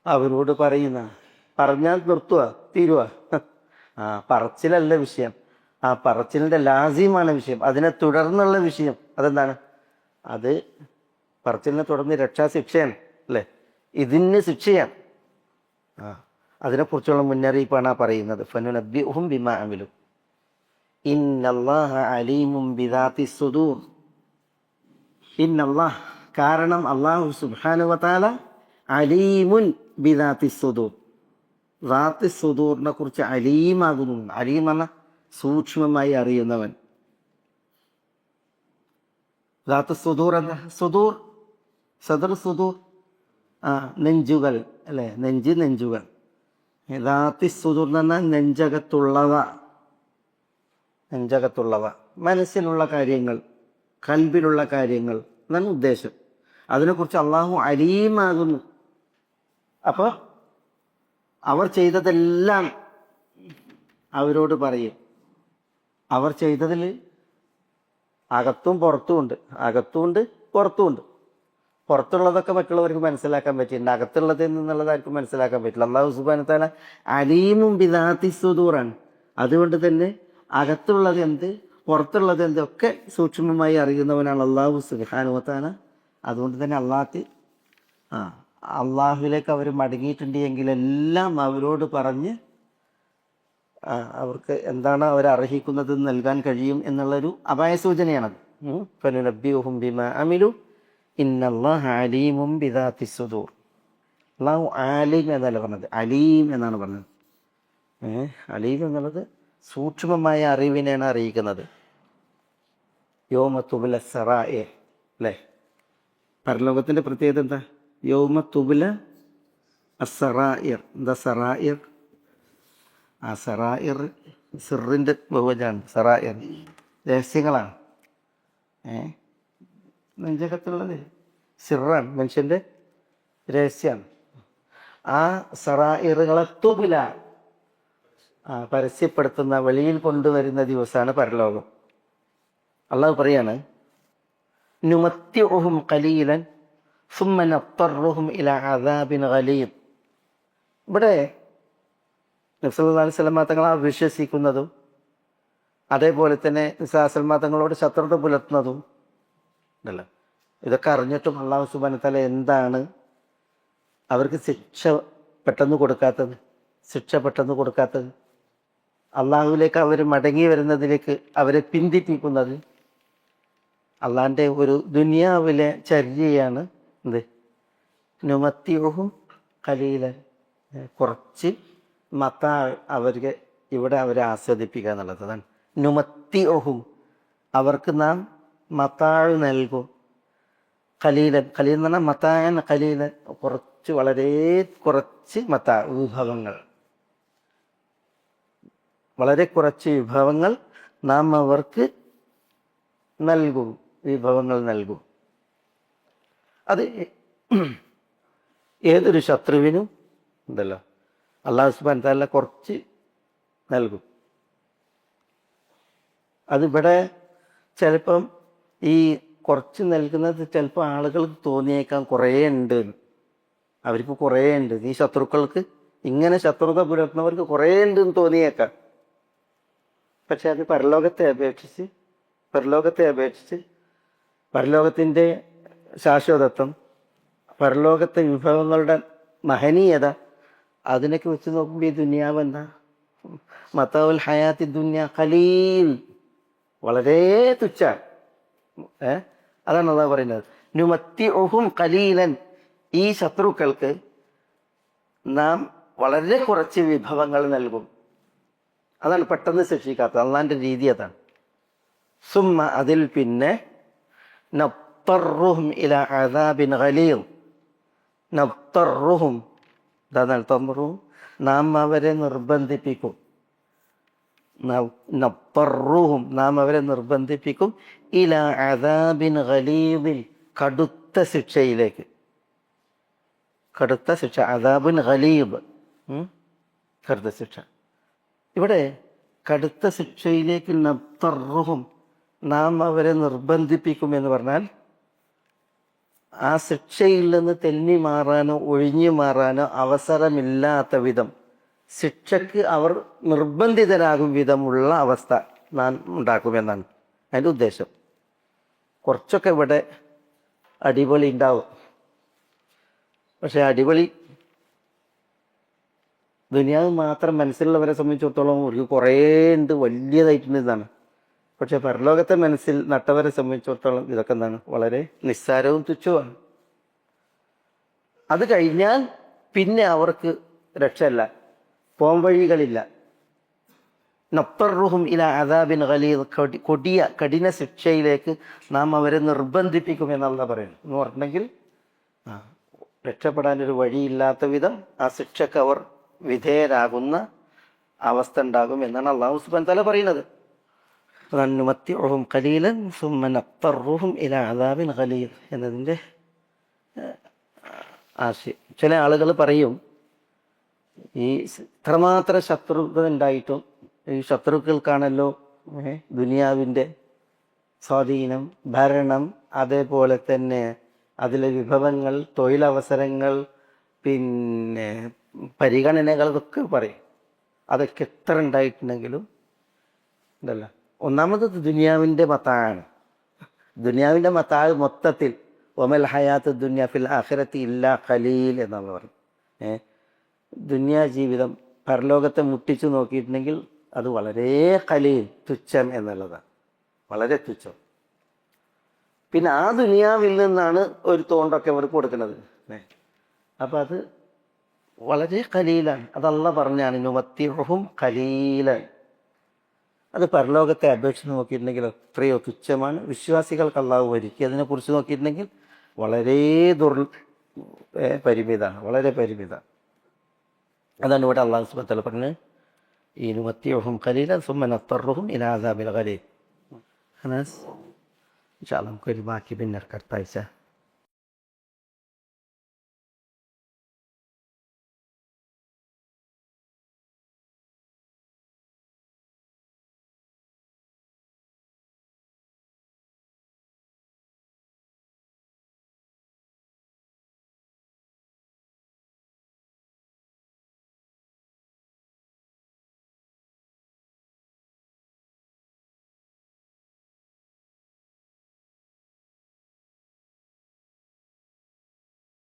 അവരോട് പറയുന്ന. പറഞ്ഞാൽ നിർത്തുക, തീരുക. പറച്ചിലല്ല വിഷയം, ആ പറച്ചിലിൻ്റെ ലാസിമാണ് വിഷയം. അതിനെ തുടർന്നുള്ള വിഷയം അതെന്താണ്? അത് പറച്ചിലിനെ തുടർന്ന് രക്ഷാശിക്ഷയാണ് അല്ലേ, ഇതിന് ശിക്ഷയാണ്. അതിനെക്കുറിച്ചുള്ള മുന്നറിയിപ്പാണ് പറയുന്നത്. ഫനുനബ്ബിഉഹും ബിമാ അമിലു ഇന്നല്ലാഹ അലീമും ബിദാത്തി സുദൂർ. ഇന്നല്ലാഹ്, കാരണം അല്ലാഹു സുബ്ഹാനഹു വ തആല അലീമുൻ ബിദാത്തി സുദൂർ, ദാത്തി സുദൂറിനെ കുറിച്ച് അലീമാകുന്നു. അലീം എന്ന സൂക്ഷ്മമായി അറിയുന്നവൻ. ദാത്ത് സുദൂർ എന്താ? സുദൂർ, സദർ സുദൂർ, നെഞ്ചുകൾ അല്ലേ, നെഞ്ചുകൾ. ദാത്തി സുദൂർ എന്ന് പറഞ്ഞാൽ നെഞ്ചകത്തുള്ളവ, മനസ്സിലുള്ള കാര്യങ്ങൾ, കൽബിലുള്ള കാര്യങ്ങൾ എന്നാണ് ഉദ്ദേശം. അതിനെക്കുറിച്ച് അള്ളാഹു അലീമാകുന്നു. അപ്പോൾ അവർ ചെയ്തതെല്ലാം അവരോട് പറയും. അവർ ചെയ്തതിൽ അകത്തും പുറത്തുമുണ്ട്, പുറത്തുമുണ്ട്. പുറത്തുള്ളതൊക്കെ മറ്റുള്ളവർക്ക് മനസ്സിലാക്കാൻ പറ്റിയിട്ടുണ്ട്, അകത്തുള്ളത് എന്നുള്ളതായിരിക്കും മനസ്സിലാക്കാൻ പറ്റില്ല. അല്ലാഹു സുബ്ഹാനഹു വ തആല അലീമും ബിദാത്തി സുദൂറാണ്. അതുകൊണ്ട് തന്നെ അകത്തുള്ളത് എന്ത്, പുറത്തുള്ളത് എന്ത് ഒക്കെ സൂക്ഷ്മമായി അറിയുന്നവനാണ് അല്ലാഹു സുബ്ഹാനഹു വ തആല. അതുകൊണ്ട് തന്നെ അള്ളാഹുവിലേക്ക് അവർ മടങ്ങിയിട്ടുണ്ട് എങ്കിലെല്ലാം അവരോട് പറഞ്ഞ് അവർക്ക് എന്താണ് അവർ അർഹിക്കുന്നത് നൽകാൻ കഴിയും എന്നുള്ളൊരു അപായ സൂചനയാണത്. ഫനുനബ്ബിഉഹും ബിമാ അമിലു ഇന്നല്ലാഹ അലീമും ബിദാത്തി സുദൂർ. അള്ളാഹു ആലിം എന്നല്ല പറഞ്ഞത്, അലീം എന്നാണ് പറഞ്ഞത്. അലീം എന്നുള്ളത് സൂക്ഷ്മമായ അറിവിനെയാണ് അറിയിക്കുന്നത്. യൗമ തുബ്ല സറായിർ അല്ലേ, പരലോകത്തിൻ്റെ പ്രത്യേകത എന്താ? യൗമ തുബ്ല അസ്സറായിർ. എന്താ സറായിർ? ആ സറായിർ സിറിൻ്റെ ബഹുവചനാണ്. സറായിർ രഹസ്യങ്ങളാണ്. നെഞ്ചകത്തുള്ളത് സിറാണ്, മനുഷ്യൻ്റെ രഹസ്യമാണ്. ആ സറായിറുകളെ തുബ്ല, പരസ്യപ്പെടുത്തുന്ന, വെളിയിൽ കൊണ്ടുവരുന്ന ദിവസമാണ് പരലോകം. അള്ളാഹു പറയാണ്, നുമത്തിഉഹും ഖലീലൻ സുമ്മ നത്തറുഹും ഇലാ അദാബിൻ ഗലീദ്. ഇവിടെ നബി സല്ലല്ലാഹു അലൈഹി വസല്ലം തങ്ങൾ വിശ്വസിക്കുന്നതും അതേപോലെ തന്നെ നിസാസൽമാ തങ്ങളോട് ശത്രുത പുലർത്തുന്നതും ഉണ്ടല്ലോ, ഇതൊക്കെ അറിഞ്ഞിട്ടും അള്ളാഹു സുബ്ഹാനഹു വ തആല എന്താണ് അവർക്ക് ശിക്ഷ പെട്ടെന്ന് കൊടുക്കാത്തത്? അള്ളാഹുവിലേക്ക് അവർ മടങ്ങി വരുന്നതിലേക്ക് അവരെ പിന്തിപ്പിക്കുന്നത് അള്ളാഹിൻ്റെ ഒരു ദുനിയാവിലെ ചര്യയാണ്. എന്ത്? നുമത്തിഉഹും ഖലീലൻ, കുറച്ച് മത്താ അവർക്ക് ഇവിടെ അവരെ ആസ്വദിപ്പിക്കുക എന്നുള്ളത്. അതാണ് നുമത്തിഉഹും, അവർക്ക് നാം മത്താഴ് നൽകും. ഖലീലൻ എന്ന് പറഞ്ഞാൽ മത്തായൻ ഖലീലൻ, കുറച്ച്, വളരെ കുറച്ച് മത്താ, വിഭവങ്ങൾ, വളരെ കുറച്ച് വിഭവങ്ങൾ നാം അവർക്ക് നൽകും. അത് ഏതൊരു ശത്രുവിനും ഉണ്ടല്ലോ അല്ലാഹു സുബ്ഹാനഹു വ തആല കുറച്ച് നൽകും. അതിവിടെ ചിലപ്പം ഈ കുറച്ച് നൽകുന്നത് ചിലപ്പോൾ ആളുകൾക്ക് തോന്നിയേക്കാം കുറേ ഉണ്ട്, അവർക്ക് കുറേ ഉണ്ട്, ഈ ശത്രുക്കൾക്ക് ഇങ്ങനെ ശത്രുത പുലർത്തുന്നവർക്ക് കുറേ ഉണ്ട് എന്ന് തോന്നിയേക്കാം. പക്ഷെ അത് പരലോകത്തെ അപേക്ഷിച്ച് പരലോകത്തിൻ്റെ ശാശ്വതത്വം, പരലോകത്തെ വിഭവങ്ങളുടെ മഹനീയത, അതിനൊക്കെ വെച്ച് നോക്കുമ്പോൾ ഈ ദുനിയാവ് എന്താ? മതാഉൽ ഹയാത്തി ദുനിയ ഖലീൽ, വളരെ തുച്ഛാണ്. അതാണ് അള്ളാഹു പറയുന്നത്, നുമത്തിഉഹും ഖലീലൻ, ഈ ശത്രുക്കൾക്ക് നാം വളരെ കുറച്ച് വിഭവങ്ങൾ നൽകും. അതാണ് പെട്ടെന്ന് ശിക്ഷിക്കാത്തത്, അള്ളാഹിൻ്റെ രീതി അതാണ്. സുമ്മ, അതിൽ പിന്നെ നബ്തറുഹും ഇലാ അദാബിൻ ഗലീദ്. നബ്തറുഹും, നാം അവരെ നിർബന്ധിപ്പിക്കും. നാം അവരെ നിർബന്ധിപ്പിക്കും ഇലാ അദാബിൻ ഗലീദിൻ, കടുത്ത ശിക്ഷയിലേക്ക്. കടുത്ത ശിക്ഷ, അദാബുൻ ഗലീദ്, കടുത്ത ശിക്ഷ. ഇവിടെ കടുത്ത ശിക്ഷയിലേക്ക് നബ്തറുഹും, നാം അവരെ നിർബന്ധിപ്പിക്കും എന്ന് പറഞ്ഞാൽ ആ ശിക്ഷയിൽ നിന്ന് തെന്നി മാറാനോ ഒഴിഞ്ഞു മാറാനോ അവസരമില്ലാത്ത വിധം, ശിക്ഷയ്ക്ക് അവർ നിർബന്ധിതരാകും വിധമുള്ള അവസ്ഥ നാം ഉണ്ടാക്കുമെന്നാണ് അതിൻ്റെ ഉദ്ദേശം. കുറച്ചൊക്കെ ഇവിടെ അടിപൊളി ഉണ്ടാവും, പക്ഷെ അടിപൊളി ദുനിയാവ് മാത്രം മനസ്സിലുള്ളവരെ സംബന്ധിച്ചിടത്തോളം ഒരു കുറേ ഉണ്ട്, വലിയതായിട്ടുണ്ട് ഇതാണ്. പക്ഷെ പരലോകത്തെ മനസ്സിൽ നട്ടവരെ സംബന്ധിച്ചിടത്തോളം ഇതൊക്കെ എന്താണ്? വളരെ നിസ്സാരവും തുച്ഛവുമാണ്. അത് കഴിഞ്ഞാൽ പിന്നെ അവർക്ക് രക്ഷയില്ല, പോംവഴികളില്ല. നബ്തറുഹും ഇലാ അദാബിൻ ഗലീദ്, കഠിന ശിക്ഷയിലേക്ക് നാം അവരെ നിർബന്ധിപ്പിക്കുമെന്നുള്ള പറയുന്നു. എന്ന് പറഞ്ഞിട്ടുണ്ടെങ്കിൽ രക്ഷപ്പെടാനൊരു വഴിയില്ലാത്ത വിധം ആ ശിക്ഷക്ക് അവർ വിധേയരാകുന്ന അവസ്ഥ ഉണ്ടാകും എന്നാണ് അല്ലാഹു സുബ്ഹാനഹു വ തആല പറയുന്നത്. നുമത്തിഉഹും ഖലീലൻ സുമ്മ നബ്തറുഹും ഇലാ അദാബിൻ ഗലീദ് എന്നതിൻ്റെ ആശയം. ചില ആളുകൾ പറയും, ഈ ഇത്രമാത്രം ശത്രുത ഉണ്ടായിട്ടും ഈ ശത്രുക്കൾക്കാണല്ലോ ദുനിയാവിൻ്റെ സ്വാധീനം, ഭരണം, അതേപോലെ തന്നെ അതിലെ വിഭവങ്ങൾ, തൊഴിലവസരങ്ങൾ, പിന്നെ പരിഗണനകൾ, ഇതൊക്കെ പറയും. അതൊക്കെ എത്ര ഉണ്ടായിട്ടുണ്ടെങ്കിലും ഉണ്ടല്ലോ, ഒന്നാമത് ദുനിയാവിൻ്റെ മത്താഴാണ്. ദുനിയാവിൻ്റെ മത്താഴ് മൊത്തത്തിൽ വമൽ ഹയാത്ത് ദുനിയ ഫിൽ ആഖിറത്തി ഇല്ലാ ഖലീൽ എന്നാണ് പറയും. ദുനിയാ ജീവിതം പരലോകത്തെ മുട്ടിച്ചു നോക്കിയിട്ടുണ്ടെങ്കിൽ അത് വളരെ ഖലീൽ, തുച്ഛം എന്നുള്ളതാണ്, വളരെ തുച്ഛം. പിന്നെ ആ ദുനിയാവിൽ നിന്നാണ് ഒരു തോണ്ടൊക്കെ അവർ കൊടുക്കുന്നത്. അപ്പം അത് വളരെ ഖലീലാണ്. അത് അല്ലാഹ് പറഞ്ഞാണ് നുമത്തിഉഹും ഖലീലൻ. അത് പരലോകത്തെ അപേക്ഷിച്ച് നോക്കിയിട്ടുണ്ടെങ്കിൽ എത്രയോ തുച്ഛമാണ്. വിശ്വാസികൾക്ക് അല്ലാഹു ഒരുക്കി അതിനെക്കുറിച്ച് നോക്കിയിട്ടുണ്ടെങ്കിൽ വളരെ പരിമിതമാണ്, വളരെ പരിമിതമാണ്. അതാണ് ഇവിടെ അല്ലാഹു സുബ്ഹാനഹു വ തആല പറഞ്ഞത്, ഈ നുമത്തിഉഹും ഖലീലൻ സുമ്മ നദ്തറുഹും ഇലാ അദാബിൽ ഗലീദ്. ഇൻഷാ അല്ലാഹ് നമുക്കൊരു ബാക്കി പിന്നെ അടുത്ത ആഴ്ച